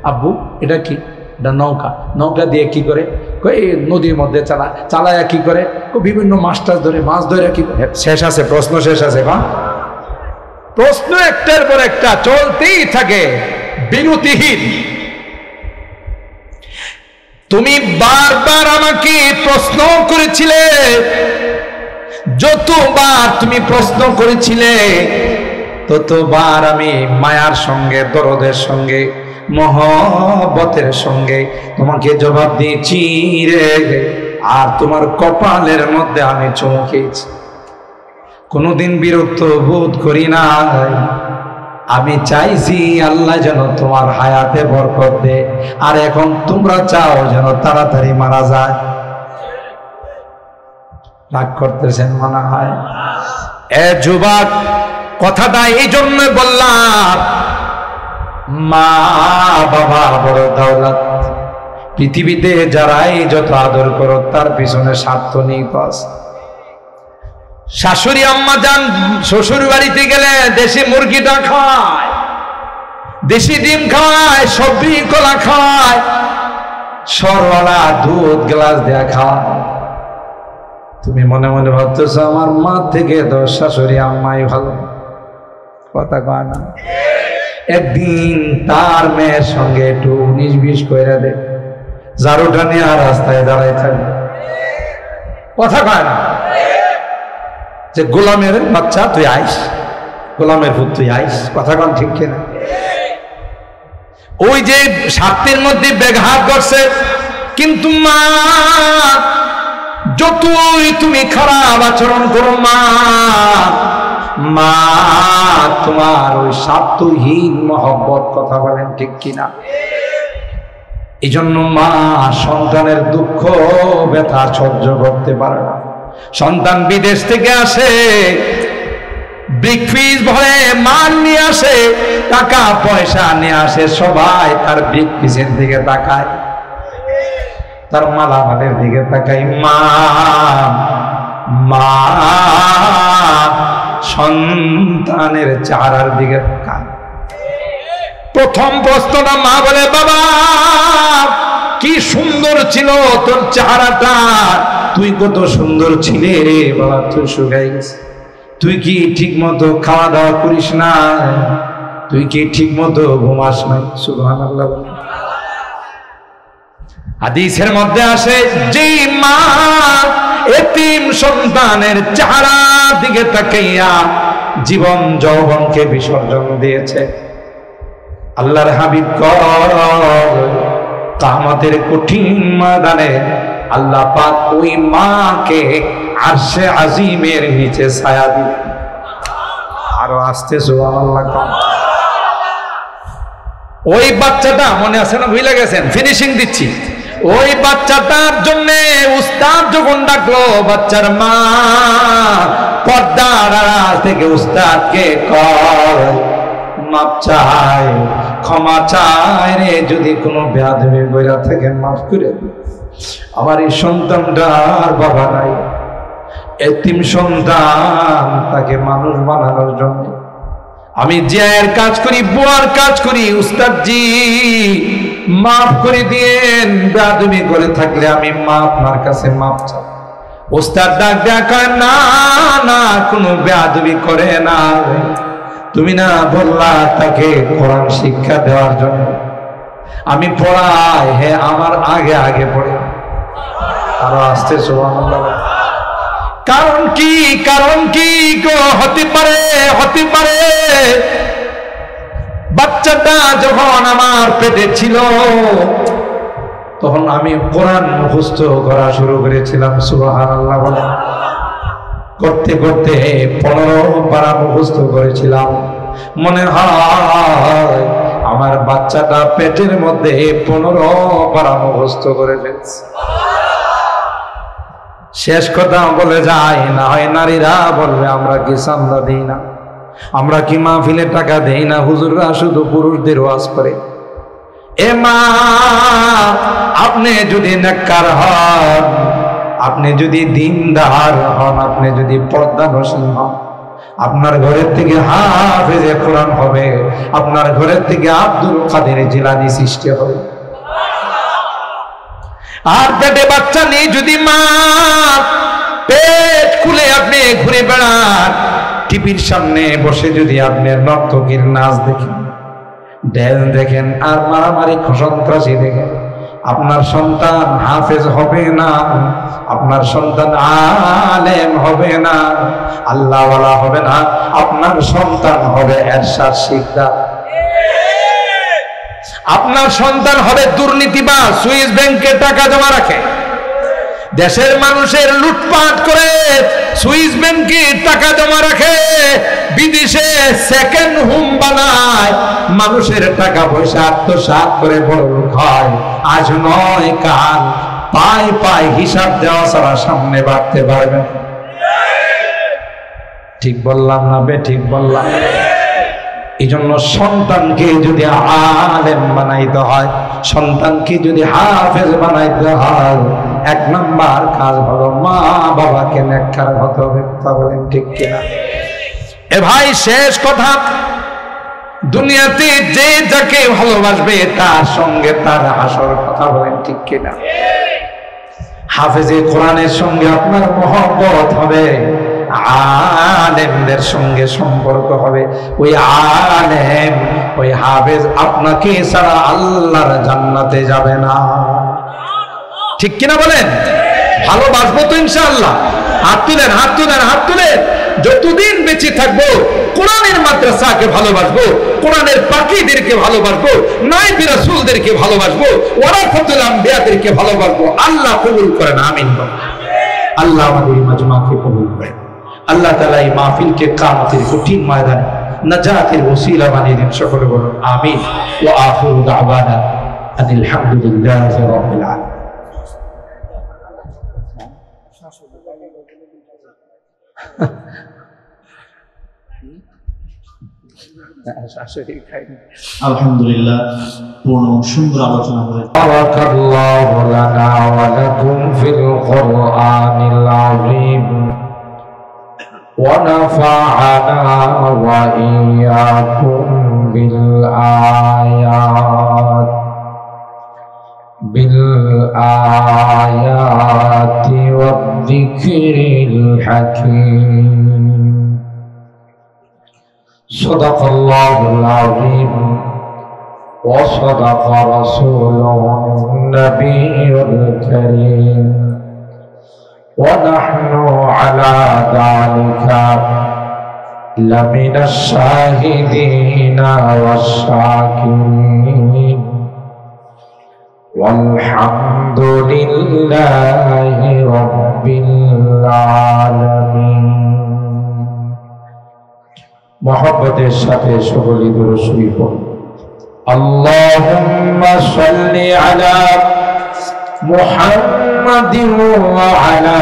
আব্বু এটা কি? এটা নৌকা। নৌকা দিয়ে কি করে? কই নদীর মধ্যে চালায়া কি করে? বিভিন্ন মাছ টাছ ধরে, মাছ ধরে কি করে? শেষ আছে প্রশ্ন, শেষ আছে। প্রশ্ন একটার পর একটা চলতেই থাকে, বিরতিহীন। তুমি বারবার আমাকে প্রশ্ন করেছিলে, যতবার তুমি প্রশ্ন করেছিলে ততবার আমি মায়ার সঙ্গে, দরদের সঙ্গে, মহব্বতের সঙ্গে তোমাকে জবাব দিয়েছি রে। আর তোমার কপালের মধ্যে আমি চমকেছি, কোনোদিন বিরক্ত বোধ করি না। আমি চাইছি আল্লাহ যেন তোমার হায়াতে বরকত দে, আর এখন তোমরা চাও যেন তাড়াতাড়ি মারা যায়। রাগ করতেছেন মনে হয়। এ যুবক, কথাটা এই জন্য বললাম, মা বাবা বড় দৌলত। পৃথিবীতে যারাই যত আদর করো তার পিছনে স্বার্থ নেই। বাস শাশুড়ি আম্মা যান শ্বশুর বাড়িতে গেলে দেশি মুরগিটা খায়, দেশি ডিম খায়, সবজি কলা খায়, সরওয়ালা দুধ গ্লাস দেয়া খায়। তুমি মনে মনে ভাবতেছো আমার মা থেকে তো শাশুড়ি আম্মাই ভালো। কথা কয় না? একদিন তার মেয়ের সঙ্গে একটু 19-20 কইরা দে, ঝাড়ুটা নিয়ে রাস্তায় দাঁড়াই থাকবে। কথা কয় না? যে গোলামের বাচ্চা তুই আইস, গোলামের পুত তুই আইস। কথা কন ঠিক কিনা? ওই যে স্বার্থের মধ্যে ব্যাঘাত করছে। কিন্তু মা, যতই তুমি খারাপ আচরণ করো মা, মা তোমার ওই স্বার্থহীন মহব্বত, কথা বলেন ঠিক কিনা? এই জন্য মা সন্তানের দুঃখ ব্যথা সহ্য করতে পারে না। সন্তান বিদেশ থেকে আসে, ব্রিকফিস ভরে মাল নিয়ে আসে, টাকা পয়সা নিয়ে আসে, সবাই তার ব্রিকফিসের দিকে তাকায়, তার মালামালের দিকে তাকায়। মা মা সন্তানের চেহারার দিকে তাকায়। প্রথম প্রশ্নটা মা বলে, বাবা কি সুন্দর ছিল তোর চেহারাটা, তুই কত সুন্দর ছিলে রে বাবা, তুই শুকাই গেছিস, তুই কি ঠিক মতো খাওয়া দাওয়া করিস না, তুই কি ঠিক মতো ঘুমাস নাই। সুবহানাল্লাহ। হাদিসের মধ্যে আসে, যে মা এতিম সন্তানের চেহারা দিকে তাকাইয়া জীবন যৌবনকে বিসর্জন দিয়েছে, আল্লাহর হাবিব কিয়ামতের কঠিন ময়দানে আল্লাহ পাক ওই মাকে আরশে আজিমের নিচে ছায়া দিবেন। আরো আসতে সুবহানাল্লাহ। ওই বাচ্চাটা মনে আছে না? ভুলে গেছেন? ফিনিশিং দিচ্ছি। ওই বাচ্চাটার জন্য উস্তাদ যখন ডাকলো, বাচ্চার মা পর্দার আড়াল থেকে উস্তাদকে কয়, মাপ চাই, ক্ষমা চাই রে, যদি কোনো বেয়াদবি কইরা থেকে মাফ করে দিই। আমার এই সন্তানটার বাবা নাই, এতিম সন্তান, তাকে মানুষ বানানোর জন্য আমি জিয়ার কাজ করি, বুয়ার কাজ করি। উস্তাদজি মাফ করে দিয়েন, বেয়াদবি করে থাকলে আমি মা আপনার কাছে মাপ চাই। উস্তাদ ডাক দেয়া কয়, না না, কোনো বেয়াদবি করে না, তুমি না বললা তাকে কোরআন শিক্ষা দেওয়ার জন্য, আমি পড়াই, হে আমার আগে আগে পড়ে। আরো আসতে সুবহানাল্লাহ। কারণ কি? কারণ কি গো? হতে পারে, হতে পারে বাচ্চাটা যখন আমার পেটে ছিল তখন আমি কোরআন মুখস্থ করা শুরু করেছিলাম। সুবহানাল্লাহ বলে করতে করতে 15 পারা মুখস্থ করেছিলাম। মনে হয় আমার বাচ্চাটা পেটের মধ্যে 15 পারা মুখস্থ করে ফেলছে। শেষ কথা বলে যায়, না হয় নারীরা বলবে আমরা কি চান্দা দিই না, আমরা কি মাহফিলে টাকা দেই না, হুজুররা শুধু পুরুষদের ওয়াজ করে। এ মা, আপনি যদি নেককার হন, আপনি যদি দ্বীনদার হন, আপনি যদি পর্দানশীল হন, আপনার ঘরের থেকে হাফেজে কোরআন হবে, আপনার ঘরের থেকে আব্দুল কাদের জিলানী সৃষ্টি হবে। আর পেটে বাচ্চা নেই যদি মা, পেট খুলে আপনি ঘুরে বেড়ান, টিভির সামনে বসে যদি আপনি নর্তকীর নাচ দেখেন, ড্যান্স দেখেন, আর মারামারি সন্ত্রাসী দেখেন, আপনার সন্তান হাফেজ হবে না, আপনার সন্তান আলেম হবে না, আল্লাহওয়ালা হবে না, আপনার সন্তান হবে এরশাদ শিকদার, আপনার সন্তান হবে দুর্নীতিবাজ, সুইস ব্যাংকে টাকা জমা রাখে, দেশের মানুষের লুটপাট করে সুইস ব্যাংকে টাকা জমা রাখে, বিদেশে সেকেন্ড হোম বানায়, মানুষের টাকা পয়সা আত্মসাৎ করে বড় লোক হয়। আজ নয় কাল পায় পায় হিসাব দেওয়া ছাড়া সামনে বাড়তে পারবে। ঠিক বললাম না বে ঠিক বললাম? এই জন্য সন্তানকে যদি আলেম বানাইতে হয়, সন্তানকে যদি হাফেজ বানাইতে হয়, এক নাম্বার কাজ হলো মা বাবাকে নেককার হতে হবে। কথা বলেন ঠিক কিনা? এ ভাই শেষ কথা, দুনিয়াতে যে যাকে ভালোবাসবে তার সঙ্গে তার হাসর। কথা বলেন ঠিক কিনা? হাফেজে কোরআনের সঙ্গে আপনার মহব্বত হবে, আলেমদের সঙ্গে সম্পর্ক হবে। ওই আলেম ওই হাফেজ আপনাকে ছাড়া আল্লাহর জান্নাতে যাবে না। ঠিক কিনা বলেন? ভালোবাসবো তো ইনশাআল্লাহ। হাত তুলেন, হাত তুলেন, হাত তুলেন। যতদিন বেঁচে থাকবো কোরআনের মাদ্রাসাকে ভালোবাসবো, কোরআনের পাখীদেরকে ভালোবাসবো, নাইবি রাসূলদেরকে ভালোবাসবো, ওয়ারাসাতুল আম্বিয়াদেরকে ভালোবাসবো। আল্লাহ কবুল করেন, আমিন। আল্লাহ আমাদের মাজমাকে কবুল করেন। আল্লাহ তাআলা এই মাহফিলকে কিয়ামতের কঠিন ময়দানে নাজাতের ওসিলা বানিয়ে দিন। সকলে বলুন আমিন। ওয়া আখিরু দাওয়ানা আনিল হামদুলিল্লাহি রাব্বিল আলামিন। আলহামদুলিল্লাহ, পূর্ণ সুন্দর আলোচনা হয়েছে। বারাকাল্লাহু লানা ওয়া লাকুম ফিল কুরআনিল আযীম ওয়া নাফা'ানা ওয়া ইয়্যাকুম বিল আয়াতি ওয়াদ যিকরিল হাকীম। সাদাকাল্লাহুল আযীম ওয়া সাদাকা রাসূলুহুন নাবিয়্যুল কারীম ওয়া নাহনু আলা যালিকা লামিনাশ শাহিদিনা ওয়াশ শাকিরিন ওয়ালহামদুলিল্লাহি রাব্বিল আলামিন। মোহাব্বতের সাথে সকলে দুরূদ শরীফ পড়ুন। আল্লাহুম্মা সাল্লি আলা মুহাম্মাদিন ওয়া আলা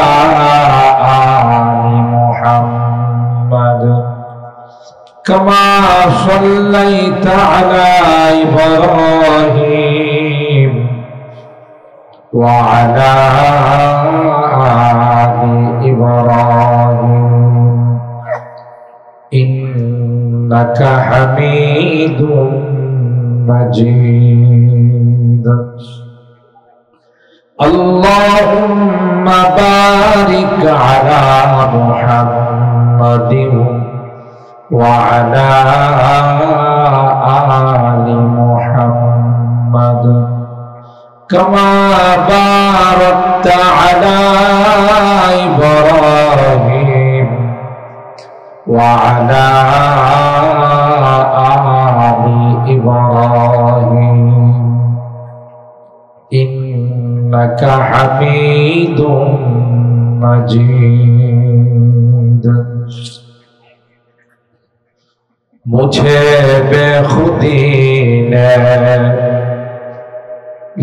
আলি মুহাম্মাদ কামা সাল্লাইতা আলা ইব্রাহিম ওয়া আলা আলি ইব্রাহিম ইন্নাকা হামিদুম মাজিদ। আল্লাহুম্মা বারিক আলা মুহাম্মাদিন ওয়া আলা আলি মুহাম্মাদ কামা বারাকতা আলা ইব্রাহিম ওয়া আলা আলি ইব্রাহিম ইন্নাকা হামিদুম মাজিদ। मुझे बेखुदी ने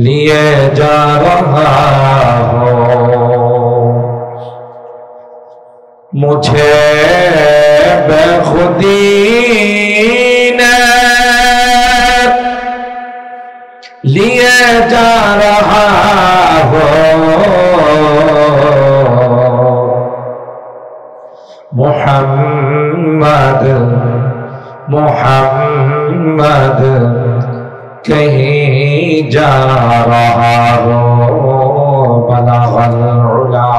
लिए जा रहा हो, मुझे बेखुदी ने लिए जा रहा हो, मोहम्मद मोहम्मद कहीं जा रहा हो, बलगल उला।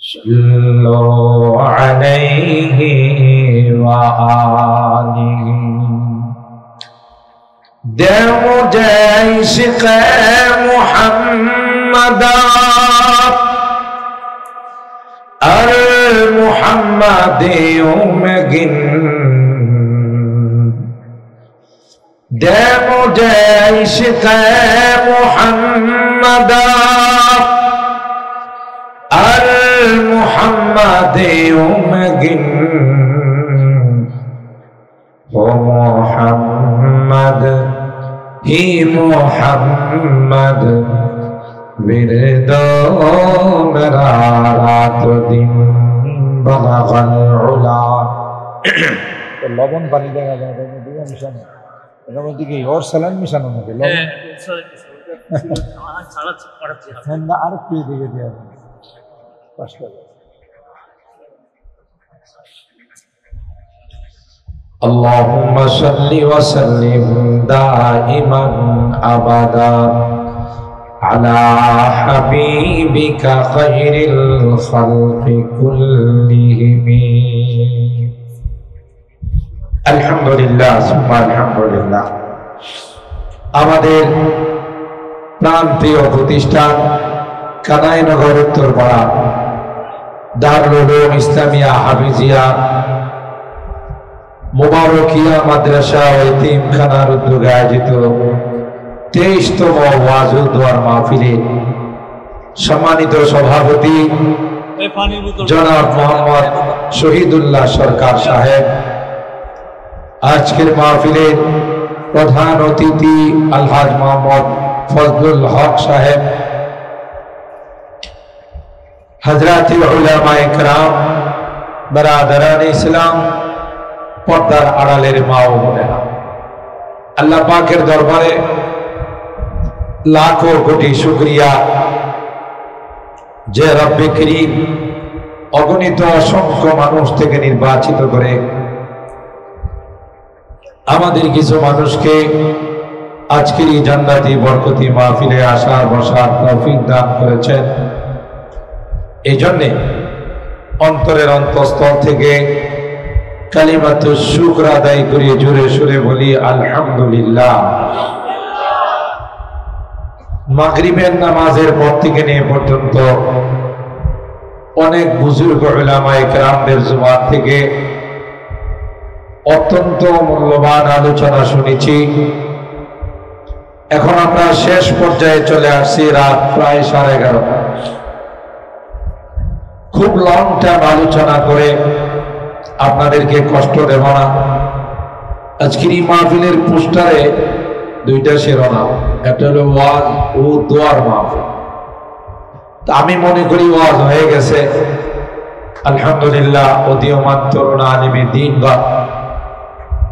सल्लु अलैहि व आलिहि। दे मुझे इश्क़ मुहम्मद محمد دے مجھے عشق محمد المحمد مگن او محمد ہی محمد ورد میرا رات دن بلغ العلا লবণ পানি দেখা যায় মিশানো এটার মধ্যে কি ওর স্যালাইন মিশানো নাকি লবণ ঠান্ডা আর একটু দিকে দেওয়া اللهم صل وسلم دائما ابدا على حبيبك خير الخلق كلهم আলহামদুলিল্লাহ সুবহান আলহামদুলিল্লাহ। আমাদের প্রান্তীয় প্রতিষ্ঠান কানাইনগর উত্তরপাড়া দারুল উলুম ইসলামিয়া হাফিজিয়া মুবারকিয়া মাদ্রাসা ও এতিমখানার উদ্যোগে আয়োজিত 23তম ওয়াজ ও দোয়ার মাহফিলে সম্মানিত সভাপতি জনাব মোহাম্মদ শহীদুল্লাহ সরকার সাহেব, আজকের মাহফিলের প্রধান অতিথি আলহাজ মোহাম্মদ ফজলুল হক সাহেব, হযরত উলামায়ে কেরাম, বারাদারান ইসলাম, পর্দার আড়ালের মা ও বোনেরা, আল্লাহ পাকের দরবারে লাখো কোটি শুকরিয়া যে রব্বে করিম অগণিত অসংখ্য মানুষ থেকে নির্বাচিত করে আমাদের কিছু মানুষকে আজকের এই জান্নাতি বরকতি মাহফিলে আসার বসার তৌফিক দান করেছেন। এই জন্যে অন্তরের অন্তঃস্থল থেকে কালিমাতু শুকর আদায় করি, জোরে সুরে বলি আলহামদুলিল্লাহ। মাগরিবের নামাজের পর থেকে নিয়ে পর্যন্ত অনেক বুজুর্গ উলামায়ে কেরামদের জবান থেকে অত্যন্ত মূল্যবান আলোচনা শুনেছি। এখন আমরা শেষ পর্যায়ে চলে আসছি, রাত প্রায় 11:30। খুব লং টাইম আলোচনা করে আপনাদেরকে কষ্ট দেব না। আজকের এই মাহফিলের পোস্টারে দুইটা শিরোনাম, একটা হলো ওয়াজ ও দোয়ার মাহফিল। তা আমি মনে করি ওয়াজ হয়ে গেছে আলহামদুলিল্লাহ। উদীয়মান তরুণ আলিমে দ্বীন বা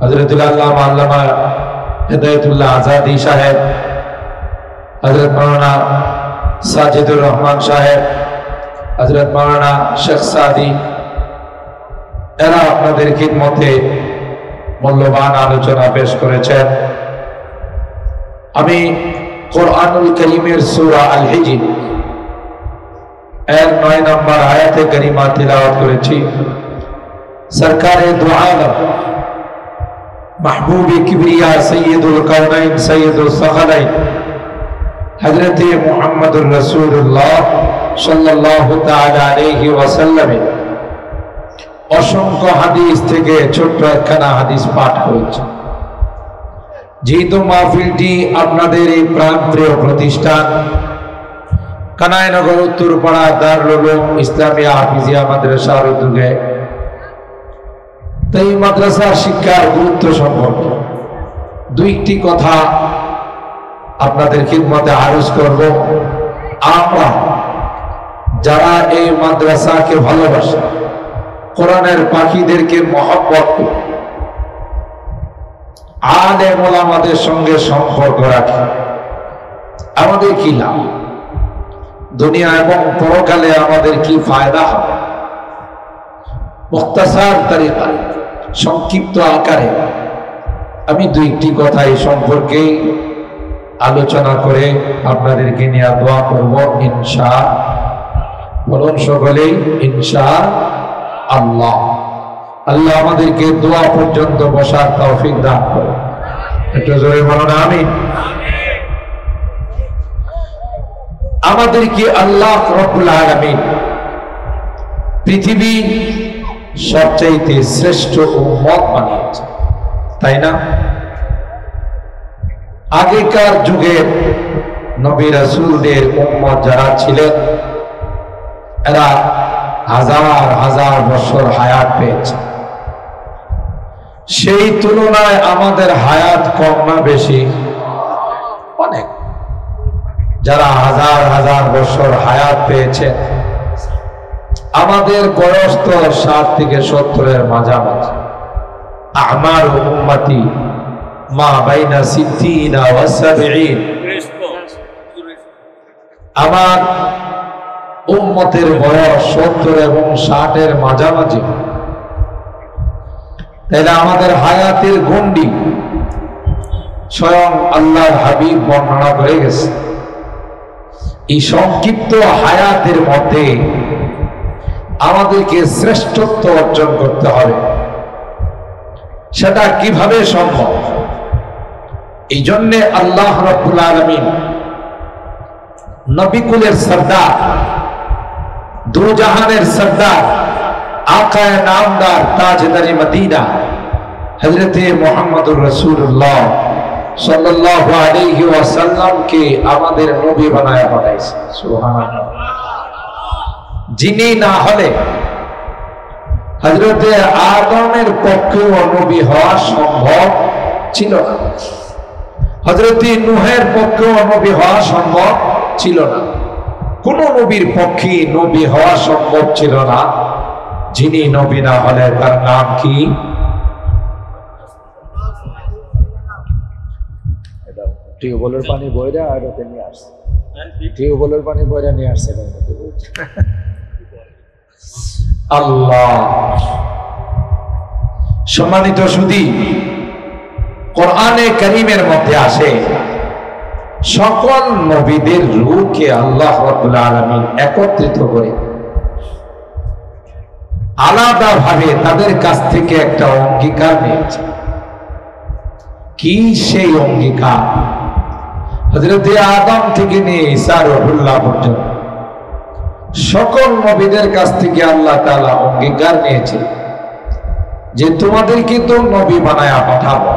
হযরতুল আল্লামা আল্লামা হেদায়েতুল্লাহ আজাদি সাহেব, হযরত মাওলানা সাজিদুর রহমান সাহেব, হযরত মাওলানা শেখ সাদি, এরা আপনাদের খিদমতে মূল্যবান আলোচনা পেশ করেছেন। আমি কোরআনুল কারীমের সূরা আল হিজর এর 9 নম্বর আয়াতে কারিমা তিলাওয়াত করেছি। সরকারে দু আলম महबूब किबरिया सैयदुल कौनैन सैयदुल सखलैन हजरत मुहम्मदुर रसूलुल्लाह सल्लल्लाहु ताआला अलैहि वसल्लम असंख्य हादिस থেকে ছোট্ট একখানা হাদিস পাঠ করেছি। যেহেতু মাহফিলটি আপনাদের এই প্রাণপ্রিয় প্রতিষ্ঠান কানাইনগর উত্তরপাড়া দারুল উলুম ইসলামিয়া হাফিজিয়া মাদ্রাসার উদ্যোগে, তাই মাদ্রাসার শিক্ষার গুরুত্ব সম্পর্কে দুইটি কথা আপনাদের খিদমতে আরজ করব। আমরা যারা এই মাদ্রাসাকে ভালোবাসে, কোরআনের পাখিদেরকে মহব্বত করি, আলেম ওলামাদের সঙ্গে সম্পর্ক রাখি, আমাদের কি লাভ, দুনিয়া এবং পরকালে আমাদের কি ফায়দা হবে, মুখতাসার তরিকায় সংক্ষিপ্ত আকারে আমি দুইটি কথা এই সম্পর্কে আলোচনা করে আপনাদেরকে নিয়ে দোয়া করব ইনশাআল্লাহ। বলুন সকলেই ইনশাআল্লাহ। আল্লাহ আমাদেরকে দোয়া পর্যন্ত বসার তৌফিক দান করুন। একটু জোরে বলুন আমিন। আমাদেরকে আল্লাহ রব্বুল আলামিন পৃথিবী সবচাইতে শ্রেষ্ঠ উম্মত বানিয়েছে, তাই না? আগেকার যুগের নবী রাসূলদের উম্মত যারা ছিলেন এরা হাজার হাজার বছর হায়াত পেয়েছে। সেই তুলনায় আমাদের হায়াত কম না বেশি? অনেক। যারা হাজার হাজার বছর হায়াত পেয়েছে, আমাদের বয়স তো 60 থেকে 70-এর মাঝামাঝি। আমার উম্মতি মা বাইনা 60 ওয়া 70। আমার উম্মতের বয়স 70 এবং 60-এর মাঝামাঝি। তাহলে আমাদের হায়াতের গণ্ডি স্বয়ং আল্লাহর হাবিব বর্ণনা করে গেছে। এই সংক্ষিপ্ত হায়াতের মধ্যে আমাদেরকে শ্রেষ্ঠত্ব অর্জন করতে হবে। সেটা কিভাবে সম্ভব? এই জন্যে আল্লাহ রাব্বুল আলামিন নবীকুলের সরদার, দু জাহানের সরদার, আকায়ে নামদার, তাজদারে মদিনা হযরতে মুহাম্মদুর রাসূলুল্লাহ সাল্লাল্লাহু আলাইহি ওয়াসাল্লামকে আমাদের নবী বানায়া পাঠাইছে। সুবহানাল্লাহ। যিনি না হলে হযরতে আদমের পক্ষেও নবী হওয়া সম্ভব ছিল না, হযরতে নূহের পক্ষেও নবী হওয়া সম্ভব ছিল না, কোন নবীর পক্ষে নবী হওয়া সম্ভব ছিল না যিনি নবী না হলে তার নাম কি? টিউবওয়েলের পানি বইরা আর ওকে নিয়ে আসছে, টিউবওয়েলের পানি বইরা নিয়ে আসছে। আল্লাহ। সম্মানিত সুধী, কোরআনে কারীমের মধ্যে আসে সকল নবীদের রূহকে আল্লাহ রাব্বুল আলামিন একত্রিত করে আলাদাভাবে তাদের কাছ থেকে একটা অঙ্গীকার নিয়েছে। কি সেই অঙ্গীকার? হযরতে আদম থেকে নিয়ে ঈসা রূহুল্লাহ পর্যন্ত সকল নবীদের কাছ থেকে আল্লাহ তাআলা অঙ্গীকার নিয়েছে যে তোমাদেরকে তো নবী বানায়া পাঠাবো,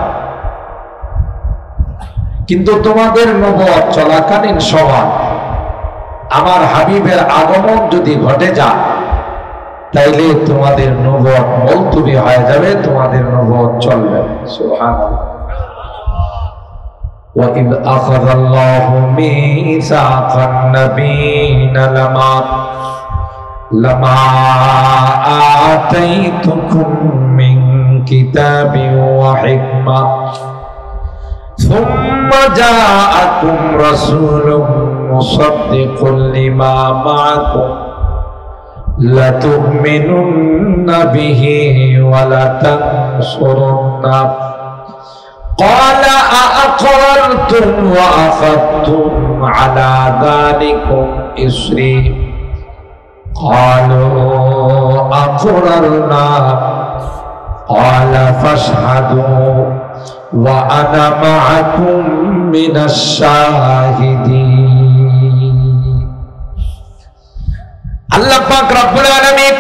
কিন্তু তোমাদের নবুয়ত চলাকালীন সময় আমার হাবিবের আগমন যদি ঘটে যায় তাইলে তোমাদের নবুয়ত মুলতবি হয়ে যাবে, তোমাদের নবুয়ত চলবে। সুবহানাল্লাহ। وَإِذْ أَخَذَ اللَّهُ مِيثَاقَ النَّبِيِّينَ لَمَا آتَيْتُكُم مِّن كِتَابٍ وَحِكْمَةٍ ثُمَّ جَاءَكُمْ رَسُولٌ مُصَدِّقٌ لِّمَا مَعَكُمْ لَتُؤْمِنُنَّ بِهِ وَلَتَنصُرُنَّهُ قال أأقررتم وأخذتم على ذلكم إصري قالوا أقررنا قال فاشهدوا وأنا معكم من الشاهدين। আল্লাহ পাক রব্বুল আলামিন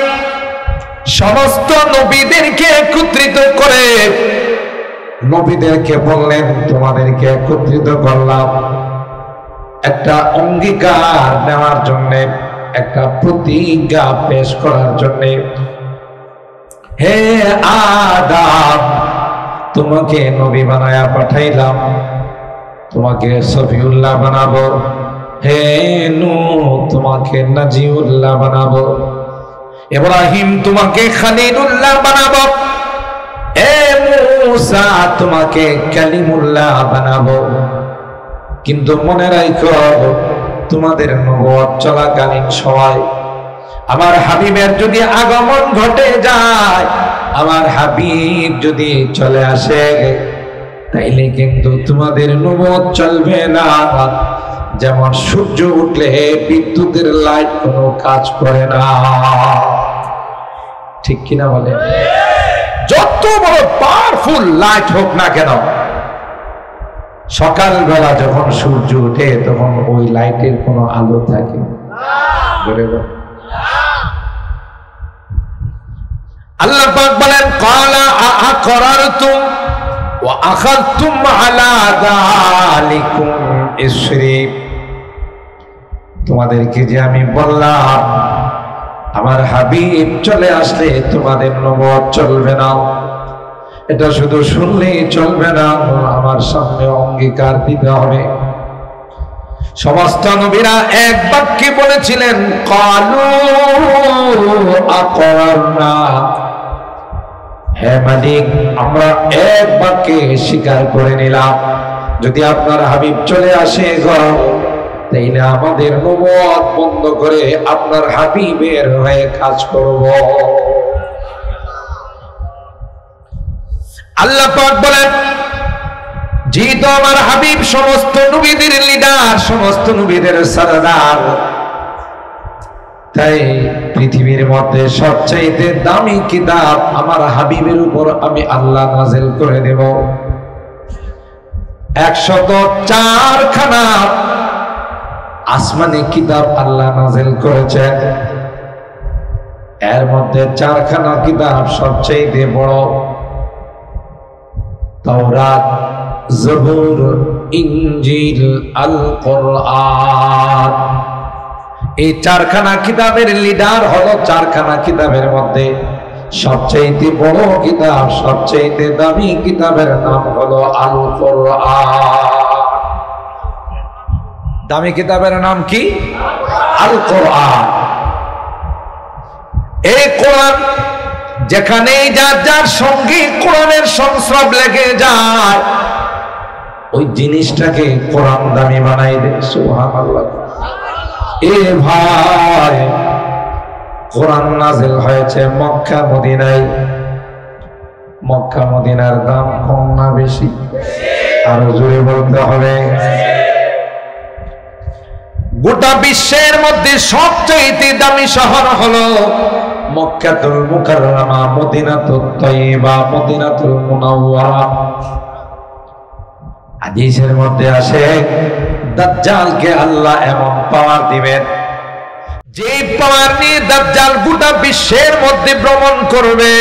সমস্ত নবীদেরকে একত্রিত করে নবীদেরকে বললেন তোমাদেরকে একত্রিত করলাম একটা অঙ্গীকার নেওয়ার জন্য, একটা প্রতিজ্ঞা পেশ করার জন্য। হে আদম, তোমাকে নবী বানায়া পাঠাইলাম, তোমাকে সফিউল্লাহ বানাবো। হে নূহ, তোমাকে নাজিউল্লাহ বানাবো। ইব্রাহিম, তোমাকে খলিলুল্লাহ বানাবো। হে মূসা, তোমাকে কালিমুল্লাহ বানাবো। কিন্তু মনে রাখো, তোমাদের নবুয়ত চলাকালীন সময় আমার হাবিবের যদি আগমন ঘটে যায়, আমার হাবিব যদি চলে আসে, তাইলে কিন্তু তোমাদের নবুয়ত চলবে না। যেমন সূর্য উঠলে বিদ্যুতের লাইট কোনো কাজ করে না, ঠিক কিনা বলে? যত বড় পাওয়ারফুল লাইট হোক না কেন, সকালবেলা যখন সূর্য ওঠে তখন ওই লাইটের কোনো আলো থাকে? আল্লাহ পাক বলেন ক্বালা আআকরারতুম ওয়া আখাযতুম আলা যালিকুম ইসরি, তোমাদেরকে যে আমি বললাম আমার হাবিব চলে আসলে তোমাদের নবুয়ত চলবে না, এটা শুধু শুনলেই চলবে না, আমার সামনে অঙ্গীকার দিতে হবে। সমস্ত নবীরা এক বাক্যে বলেছিলেন ক্বালু আকরারনা, হে মালিক আমরা এক বাক্যে স্বীকার করে নিলাম যদি আপনার হাবিব চলে আসে তাইলে আমাদের নবুয়ত বন্ধ করে আপনার হাবিবের হয়ে কাজ করব। আল্লাহ পাক বলেন যেহেতু আমার হাবিব সমস্ত নবীদের লিডার, সমস্ত নবীদের সরদার, তাই পৃথিবীর মধ্যে সবচাইতে দামি কিতাব আমার হাবিবের উপর আমি আল্লাহ নাযিল করে দেব। 104 খানা আসমানি কিতাব আল্লাহ নাযিল করেছেন, এর মধ্যে 4 খানা কিতাব সবচাইতে বড়, তাওরাত, জবুর, ইনজিল, আল কোরআন। এই 4 খানা কিতাবের লিডার হলো 4 খানা কিতাবের মধ্যে সবচেয়ে বড় কিতাব, সবচেয়ে দামি কিতাবের নাম হলো আল কোরআন। দামি কিতাবের নাম কি? আল কোরআন। এই কোরআন যেখানে যার যার সঙ্গে কোরআনের সংস্রব লেগে যায় ওই জিনিসটাকে কোরআন দামি বানাই দেয়। সুবহানাল্লাহ। এ ভাই কোরআন নাযিল হয়েছে মক্কা মদিনায়, মক্কা মদিনার দাম কম না বেশি? আরো জোরে বলতে হবে। গোটা বিশ্বের মধ্যে সবচেয়ে দামি শহর হলো মক্কাতুল মুকাররমা, মদিনাতুত তাইয়্যিবা, মদিনাতুল মুনাওয়ারা। হাদিসের মধ্যে আসে দাজ্জালকে আল্লাহ এমন পাওয়ার দিবেন যে পাওয়ার নিয়ে দাজ্জাল গোটা বিশ্বের মধ্যে ভ্রমণ করবে,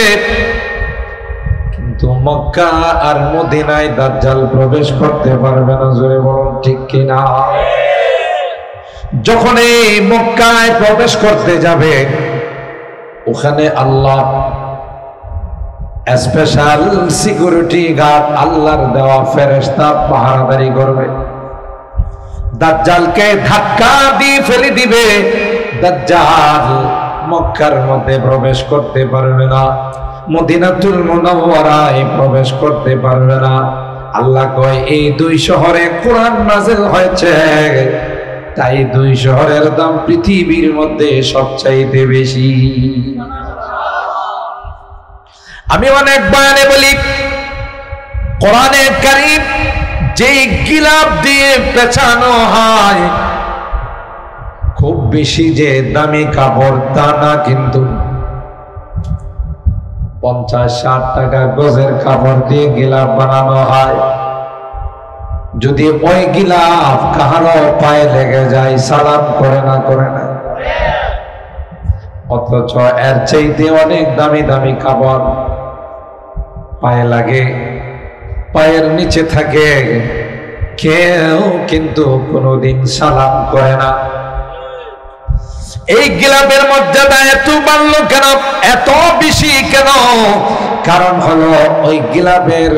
কিন্তু মক্কা আর মদিনায় দাজ্জাল প্রবেশ করতে পারবে না। জোরে বলুন ঠিক কিনা? যখন এই মক্কায় প্রবেশ করতে যাবে ওখানে আল্লাহ স্পেশাল সিকিউরিটি গার্ড, আল্লাহর দেওয়া ফেরেশতা পাহারাদারি করবে। দাজ্জালকে ধাক্কা দিয়ে ফেলে দিবে, দাজ্জাল মক্কার মধ্যে প্রবেশ করতে পারবে না, মদিনাতুল মুনাওয়ারায় প্রবেশ করতে পারবে না। আল্লাহ কয় এই 2 শহরে কোরআন নাযিল হয়েছে, তাই 2 শহরের দাম পৃথিবীর মধ্যে সবচাইতে বেশি। আমি অনেক বয়ানে বলি কোরআনে কারীম যেই গিলাফ দিয়ে পেঁচানো হয় খুব বেশি যে দামি কাপড় তা না, কিন্তু 50-60 টাকা গজের কাপড় দিয়ে গিলাফ বানানো হয়। যদি ওই গিলাফ কাহারো পায়ে লেগে যায় সালাম করে না? করে না? অথচ এর চাইতে অনেক দামি দামি কাপড় পায়ে লাগে, পায়ের নিচে থাকে, কেউ কিন্তু কোনোদিন সালাম করে না। এই গিলাফের মর্যাদা এত বাড়লো কেন, এত বেশি কেন? কারণ হলো ওই গিলাফের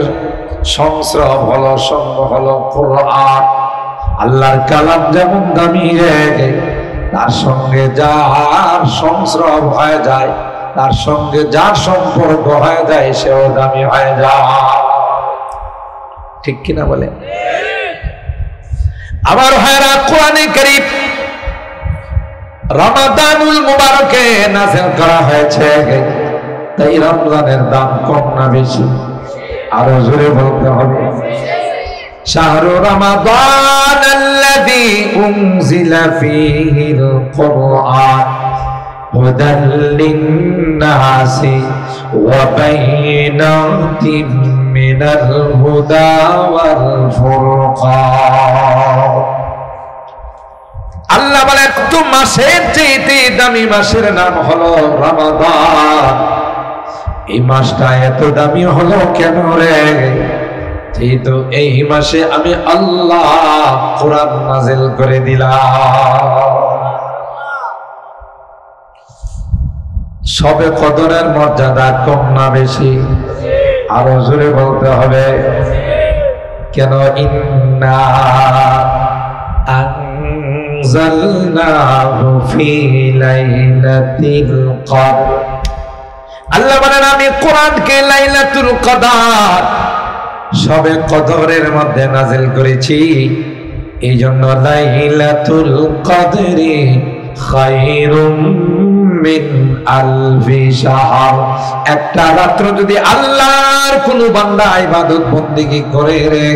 সংস্রব হলো, সঙ্গ হলো কোরআন। আল্লাহর কালাম যেমন দামি, তার সঙ্গে যার সংস্রব হয়ে যায়, তার সঙ্গে যার সম্পর্ক হয়ে যায় সেও দামি হয়ে যায়। ঠিক কিনা বলে? আবার হয়রা কোরআনে কারীম রমাদানুল মুবারকে নাযিল করা হয়েছে, তাই রমজানের দাম কম না বেশি? আরো জোরে বলতে হবে। শাহরু রমাদান আল্লাযী উনজিলা ফীহিল কুরআন হুদাল লিন-নাসি ওয়া বাইনাতিন মিনাল হুদা ওয়াল ফুরকান। আল্লাহ বলে তো মাসের চেয়ে দামি মাসের নাম হলো রমাদান। এই মাসটা এত দামি হলো কেন রে? যেহেতু এই মাসে আমি আল্লাহ কোরআন নাযিল করে দিলাম। সবে কদরের মর্যাদা কম না বেশি? আরো জোরে বলতে হবে। কেন? ইন্না আনজালনাহু ফি লাইলাতিল কদর। আল্লাহ বলেন আমি কোরআনকে লাইলাতুল কদর সবে কদরের মধ্যে নাযিল করেছি। এই জন্য লাইলাতুল কদরি খায়রুম মিন আলফি শাহর। একটা রাত্র যদি আল্লাহর কোন বান্দা ইবাদত বন্দেগী করে রে,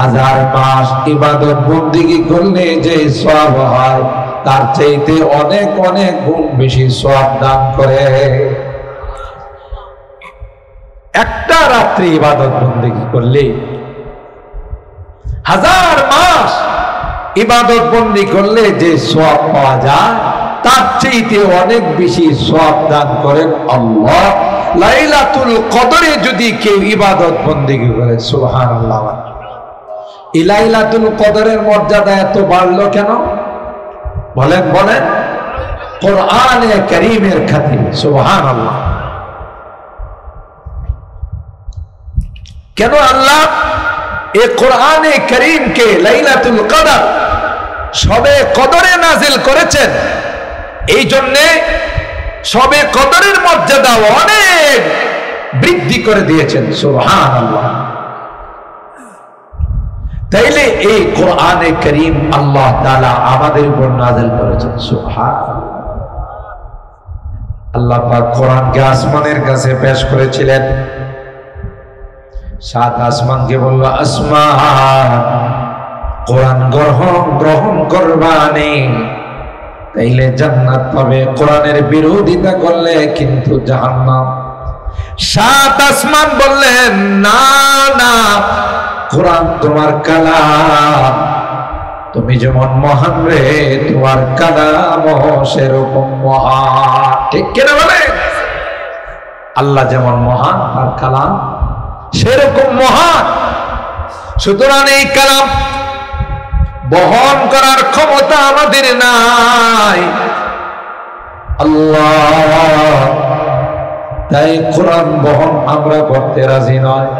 1000 মাস ইবাদত বন্দেগী করলে যে সওয়াব হয় তার চাইতে অনেক অনেক গুণ বেশি সওয়াব দান করে। একটা রাত্রি ইবাদত বন্দেগী করলে 1000 মাস ইবাদত বন্দি করলে যে সওয়াব পাওয়া যায় তার চাইতে অনেক বেশি সওয়াব দান করেন আল্লাহ। লাইলাতুল কদরে যদি কেউ ইবাদত বন্দেগী করে, সুবহানাল্লাহ। এই লাইলাতুল কদরের মর্যাদা এত বাড়লো কেন? বলেন বলেন। কোরআনে কারীমের খাতিরে, সুবহানাল্লাহ। কেন আল্লাহ এই কোরআনে কারীমকে লাইলাতুল কদর সবে কদরে নাযিল করেছেন? এই জন্যে সবে কদরের মর্যাদা অনেক বৃদ্ধি করে দিয়েছেন, সুবহানাল্লাহ। তাইলে এই কোরআনে কারীম আল্লাহ তাআলা আমাদের উপর নাযিল করেছেন, সুবহানাল্লাহ। আল্লাহ পাক কোরআনকে আসমানের কাছে পেশ করেছিলেন। 7 আসমানকে বলল, আসমান কোরআন গ্রহণ করবানি, তাইলে জান্নাত পাবে। কোরআনের বিরোধিতা করলে কিন্তু জাহান্নাম। 7 আসমান বললেন, না না, কোরআন তোমার কালাম, তুমি যেমন মহান রে তোমার কালাম সেরকম মহান। ঠিক কিনা বলে? আল্লাহ যেমন মহান তার কালাম সেরকম মহান। সুতরাং এই কালাম বহন করার ক্ষমতা আমাদের নাই, আল্লাহ। তাই কোরআন বহন আমরা করতে রাজি নয়,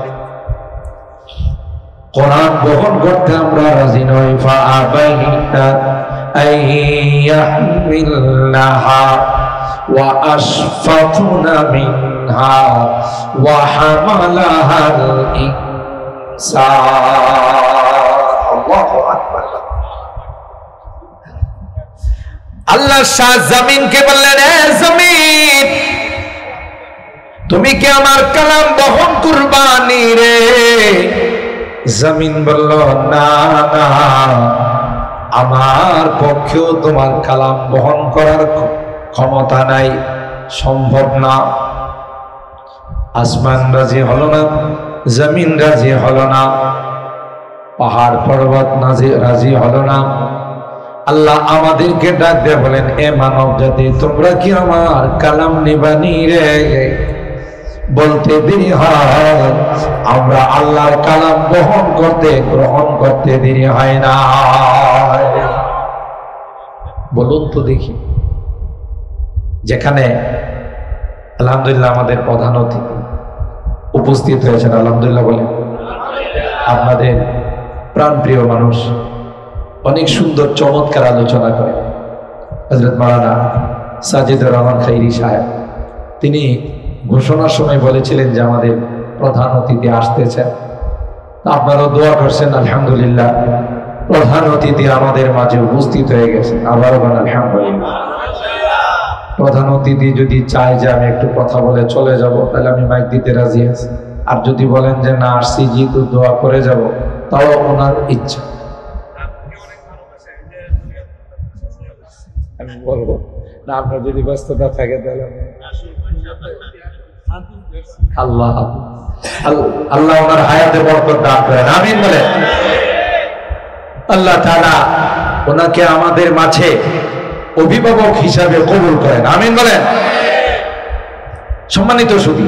কোরআন বহন করতে আমরা রাজি নই। ফাআবাইনা আইয়াহমিলনাহা ওয়া আশফাকনা মিনহা ওয়া হামালাহাল ইনসান। আল্লাহু আকবার। আল্লাহ শাহ জমিনকে বললেন, এ জমিন তুমি কি আমার কালাম বহন করবানি রে? জমিন বলল, না না, আমার পক্ষেও তোমার কালাম বহন করার ক্ষমতা নাই, সম্ভব না। আসমান রাজি হলো না, জমিন রাজি হলো না, পাহাড় পর্বত রাজি হলো না। আল্লাহ আমাদেরকে ডাক দিয়ে বলেন, এ মানব জাতি তোমরা কি আমার কালাম নিবানি রে? বলতে দেরি হয়, আমরা আল্লাহর কালাম বহন করতে গ্রহণ করতে দেরি হয় না। বলুন তো দেখি, যেখানে আলহামদুলিল্লাহ আমাদের প্রধান অতিথি উপস্থিত হয়েছেন, আলহামদুলিল্লাহ বলে, আপনাদের প্রাণপ্রিয় মানুষ, অনেক সুন্দর চমৎকার আলোচনা করে হযরত মাওলানা সাজিদুর রহমান খাইরি সাহেব। তিনি ঘোষণার সময় বলেছিলেন যে আমাদের প্রধান অতিথি আসতেছেন। আপনারাও দোয়া করছেন, আলহামদুলিল্লাহ প্রধান অতিথি আমাদের মাঝে উপস্থিত হয়ে গেছে। আবারও বলেন আলহামদুলিল্লাহ। প্রধান অতিথি যদি চায় যে আমি একটু কথা বলে চলে যাব, তাহলে আমি মাইক দিতে রাজি আছি। আর যদি বলেন যে না, আসছি যেহেতু দোয়া করে যাব, তাও ওনার ইচ্ছা। আমি বলবো না, আপনার যদি ব্যস্ততা থাকে তাহলে আল্লাহ আল্লাহ ওনার হায়াতে বরকত দান করেন, আমিন বলেন। আল্লাহ তাআলা ওনাকে আমাদের মাঝে অভিভাবক হিসাবে কবুল করেন, আমিন বলেন। সম্মানিত সুধী,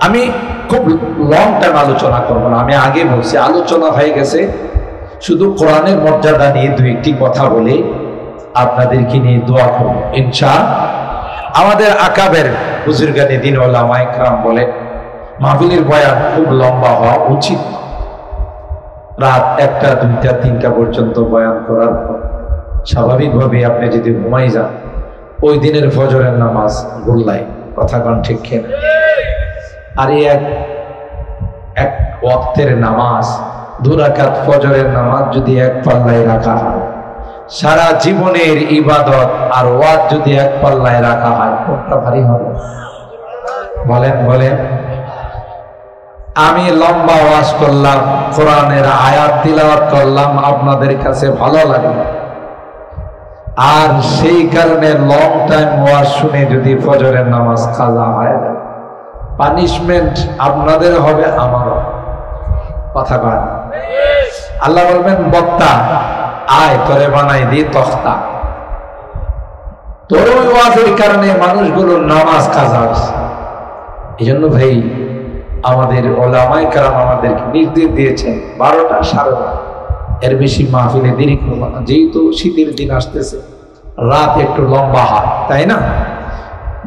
আমি খুব লং টাইম আলোচনা করবো না। আমি আগে বলছি আলোচনা হয়ে গেছে, শুধু কোরআনের মর্যাদা নিয়ে দু একটি কথা বলে আপনাদেরকে নিয়ে দোয়া করব ইনশাআল্লাহ। আমাদের আকাবের বুজুর্গানি দিন ওলামায়ে কেরাম বলে মাহফিলের বয়ান খুব লম্বা হওয়া উচিত। রাত 1টা 2টা 3টা পর্যন্ত বয়ান করার পর স্বাভাবিকভাবে আপনি যদি ঘুমাই যান, ওই দিনের ফজরের নামাজ গোল্লায়, কথা কন ঠিক কেন? আর এই এক ওয়াক্তের নামাজ, 2 রাকাত ফজরের নামাজ যদি এক পাল্লায় রাখা হয়, সারা জীবনের ইবাদত আর ওয়াজ যদি এক পাল্লায় রাখা হয়, কোনটা ভারী হবে? বলেন বলেন। আমি লম্বা ওয়াজ করলাম, কোরআনের আয়াত তিলাওয়াত করলাম, আপনাদের কাছে ভালো লাগলো, আর সেই কারণে লং টাইম ওয়াজ শুনে যদি ফজরের নামাজ কাজা হয়, পানিশমেন্ট আপনাদের হবে, আমারও। কথা কয় আল্লাহ বলবেন বক্তা আয় তোরে বানাই দি তখতা। তোর ওই ওয়াজের কারণে মানুষগুলো নামাজ কাজা হয়েছে। এই জন্য ভাই আমাদের ওলামায়ে কেরাম আমাদেরকে নির্দেশ দিয়েছেন 12টা 12:30, এর বেশি মাহফিলে দেরি করবো না। যেহেতু শীতের দিন আসতেছে, রাত একটু লম্বা হয়, তাই না?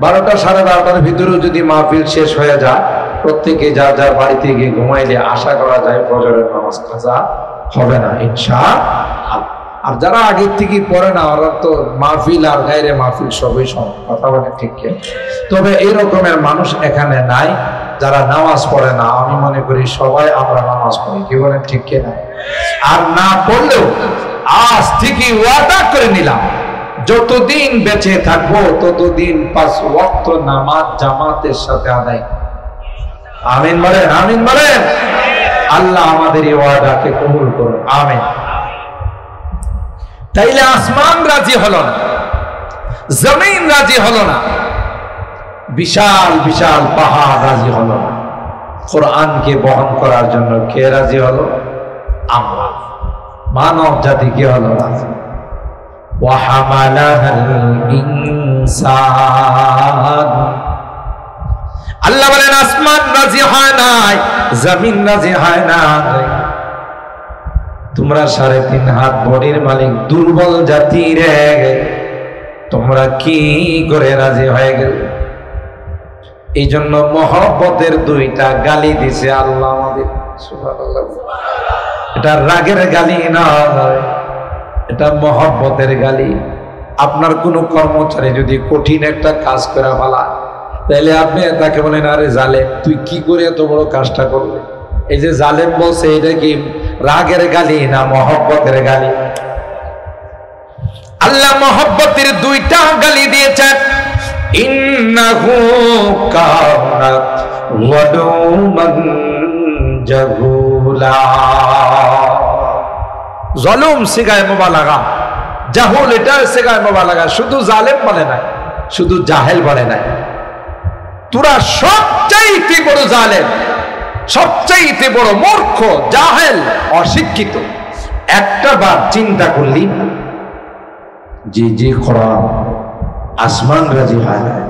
12টা 12:30টার ভিতরেও যদি মাহফিল শেষ হয়ে যায়, প্রত্যেকে যার যার বাড়িতে গিয়ে ঘুমাইলে আশা করা যায় ফজরের নামাজ কাজা হবে না ইনশাআল্লাহ। আর যারা আগের থেকে পড়ে না, ওরা তো মাহফিল আর গায়রে মাহফিল সবই সমান, কথা বলে ঠিক কি? তবে এই রকমের মানুষ এখানে নাই যারা নামাজ পড়ে না। আমি মনে করি সবাই আমরা নামাজ পড়ি, কি বলেন ঠিক কি না? আর না পড়লেও আজ থেকে ওয়াদা করে নিলাম, যতদিন বেঁচে থাকবো ততদিন 5 ওয়াক্ত নামাজ জামাতের সাথে আদায়। আমিন বলেন, আমিন বলেন। আল্লাহ আমাদের এই ওয়াদাকে কবুল করুন, আমিন। তাইলে আসমান রাজি হলো না, জমিন রাজি হলো না, বিশাল বিশাল পাহাড় রাজি হলো না, কোরআনকে বহন করার জন্য কে রাজি হলো? আমরা, মানব জাতি কি হলো রাজি? ওয়াহামালাহাল ইনসান। আল্লাহ বলেন আসমান রাজি হয় নাই, জমিন রাজি হয় নাই। তোমরা 3.5 হাত বডির মালিক দুর্বল জাতি রে, তোমরা কি করে রাজি হয়ে গেলে? এই জন্য মহব্বতের 2টা গালি দিছে আল্লাহ আমাদের। সুবহানাল্লাহ। এটা রাগের গালি না, এটা মহব্বতের গালি। আপনার কোনো কর্মচারী যদি কঠিন একটা কাজ করে ফেলা, তাহলে আপনি তাকে বলেন আরে জালেম, তুই কি করে এত বড় কাজটা করলে? এই যে জালেম বলছে, এটা কি রাগের গালি না মহব্বতের গালি? আল্লাহ মহব্বতের 2টা গালি দিয়েছেন। ইন্নাহু কানা ওয়ালুমান জাহুলা। জলুম সিগায় মুবালাগা, জাহুল এটা সিগায় মুবালাগা। শুধু জালেম বলে নাই, শুধু জাহেল বলে নাই। তোরা সবচাইতে বড় জালেম, সবচাইতে বড় মূর্খ, জাহেল, অশিক্ষিত। একটা বার চিন্তা করলি যে কোরআন আসমান রাজি হয় নাই,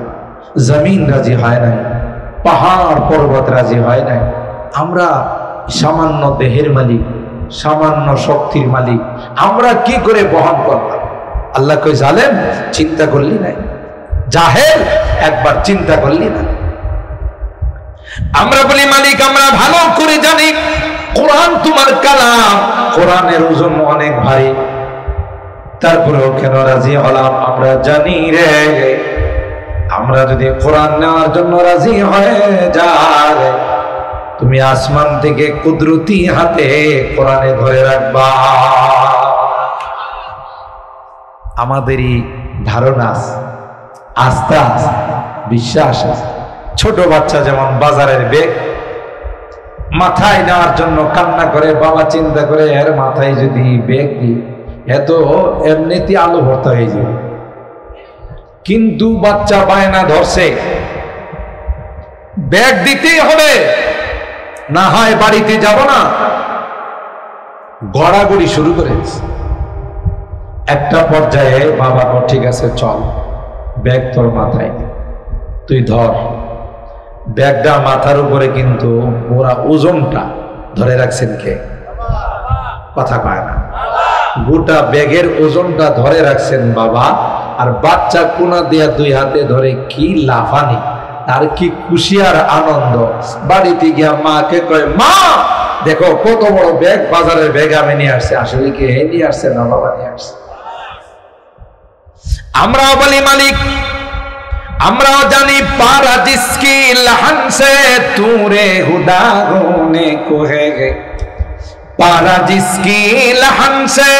জমিন রাজি হয় নাই, পাহাড় পর্বত রাজি হয় নাই, আমরা সামান্য দেহের মালিক, সামান্য শক্তির মালিক, আমরা কি করে বহন করলাম? আল্লাহ কই জালেম, চিন্তা করলি নাই? জাহেল, একবার চিন্তা করলি না? আমরা বলি মালিক আমরা ভালো করে জানি কোরআন তোমার কালাম, কোরআনের ওজন অনেক ভারী, তারপরেও কেন রাজি হলাম? আমরা জানি রে, আমরা যদি কোরআন নেওয়ার জন্য রাজি হয়ে যায়, তুমি আসমান থেকে কুদরতি হাতে কোরআনে ধরে রাখবা। আমাদেরই ধারণা, আস্থা, বিশ্বাস। ছোট বাচ্চা যেমন বাজারের ব্যাগ মাথায় নেওয়ার জন্য কান্না করে, বাবা চিন্তা করে এর মাথায় যদি ব্যাগ দিই এত এমনিতে আলু ভর্তা হয়ে যাবে, কিন্তু বাচ্চা বায়না ধরছে ব্যাগ দিতেই হবে, না হয় বাড়িতে যাব না, গড়াগড়ি শুরু করেছে। একটা পর্যায়ে বাবা ঠিক আছে চল, ব্যাগ তোর মাথায়, তুই ধর, ব্যাগটা মাথার উপরে, কিন্তু ওরা ওজনটা ধরে রাখছেন কে? কথা কয় না। গোটা ব্যাগের ওজনটা ধরে রাখছেন বাবা। আর বাচ্চা কোনা দিয়া দুই হাতে ধরে কি লাফানি, আর কি খুশি আর আনন্দ। বাড়িতে গিয়া মাকে কয়, মা দেখো কত বড় ব্যাগ, বাজারের ব্যাগ আমি নিয়ে আসছি। আসলে কি হে নিয়ে আসছে না বাবা নিয়ে আসছে? আমরাও বলি মালিক, আমরাও জানি পারা জিসকি লহন সে তুরে হুদা গোনে কোহে গে, पारा जिसकी लहन से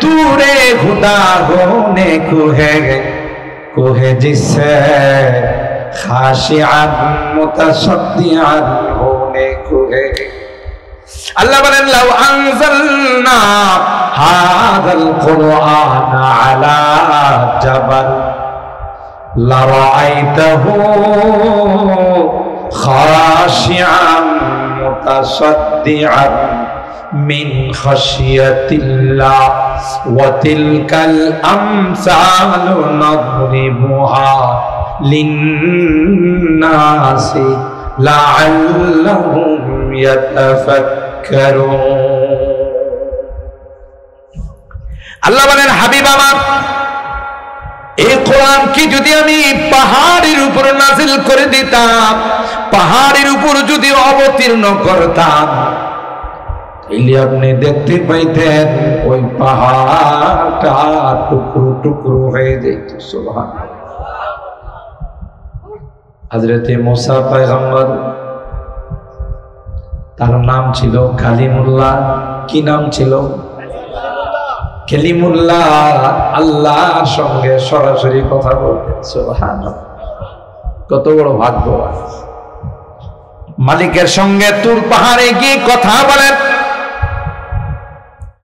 तूरे खुदा होने को है जिससे खाशिअन मुतसद्दिअन होने को है। अल्लाह बोलेन लव अंज़लना हाज़ल कुरआन अला जबल लरअयतहु खाशिअन मुतसद्दिअन मिन खशियतिल्लाह व तिलकल अमसालु नज़रिबुहा लिन्नासि लअल्लहुम यतफक्करुन। আল্লাহ বলেন, হাবিব আমার, এই কোরআন কি যদি আমি পাহাড়ের উপর নাজিল করে দিতাম, পাহাড়ের উপর যদি অবতীর্ণ করতাম, তাহলে আপনি দেখতে পাইতেন ওই পাহাড়টা টুকরো টুকরো হয়ে যেত। সুবহানাল্লাহ। হযরতে মুসা পয়গম্বর, তার নাম ছিল কালিমুল্লাহ। কি নাম ছিল? কালিমুল্লাহ। আল্লাহর সঙ্গে সরাসরি কথা বলতেন। সুবহানাল্লাহ। কত বড় ভাগ্যবান। মালিকের সঙ্গে তুর পাহাড়ে গিয়ে কথা বলেন।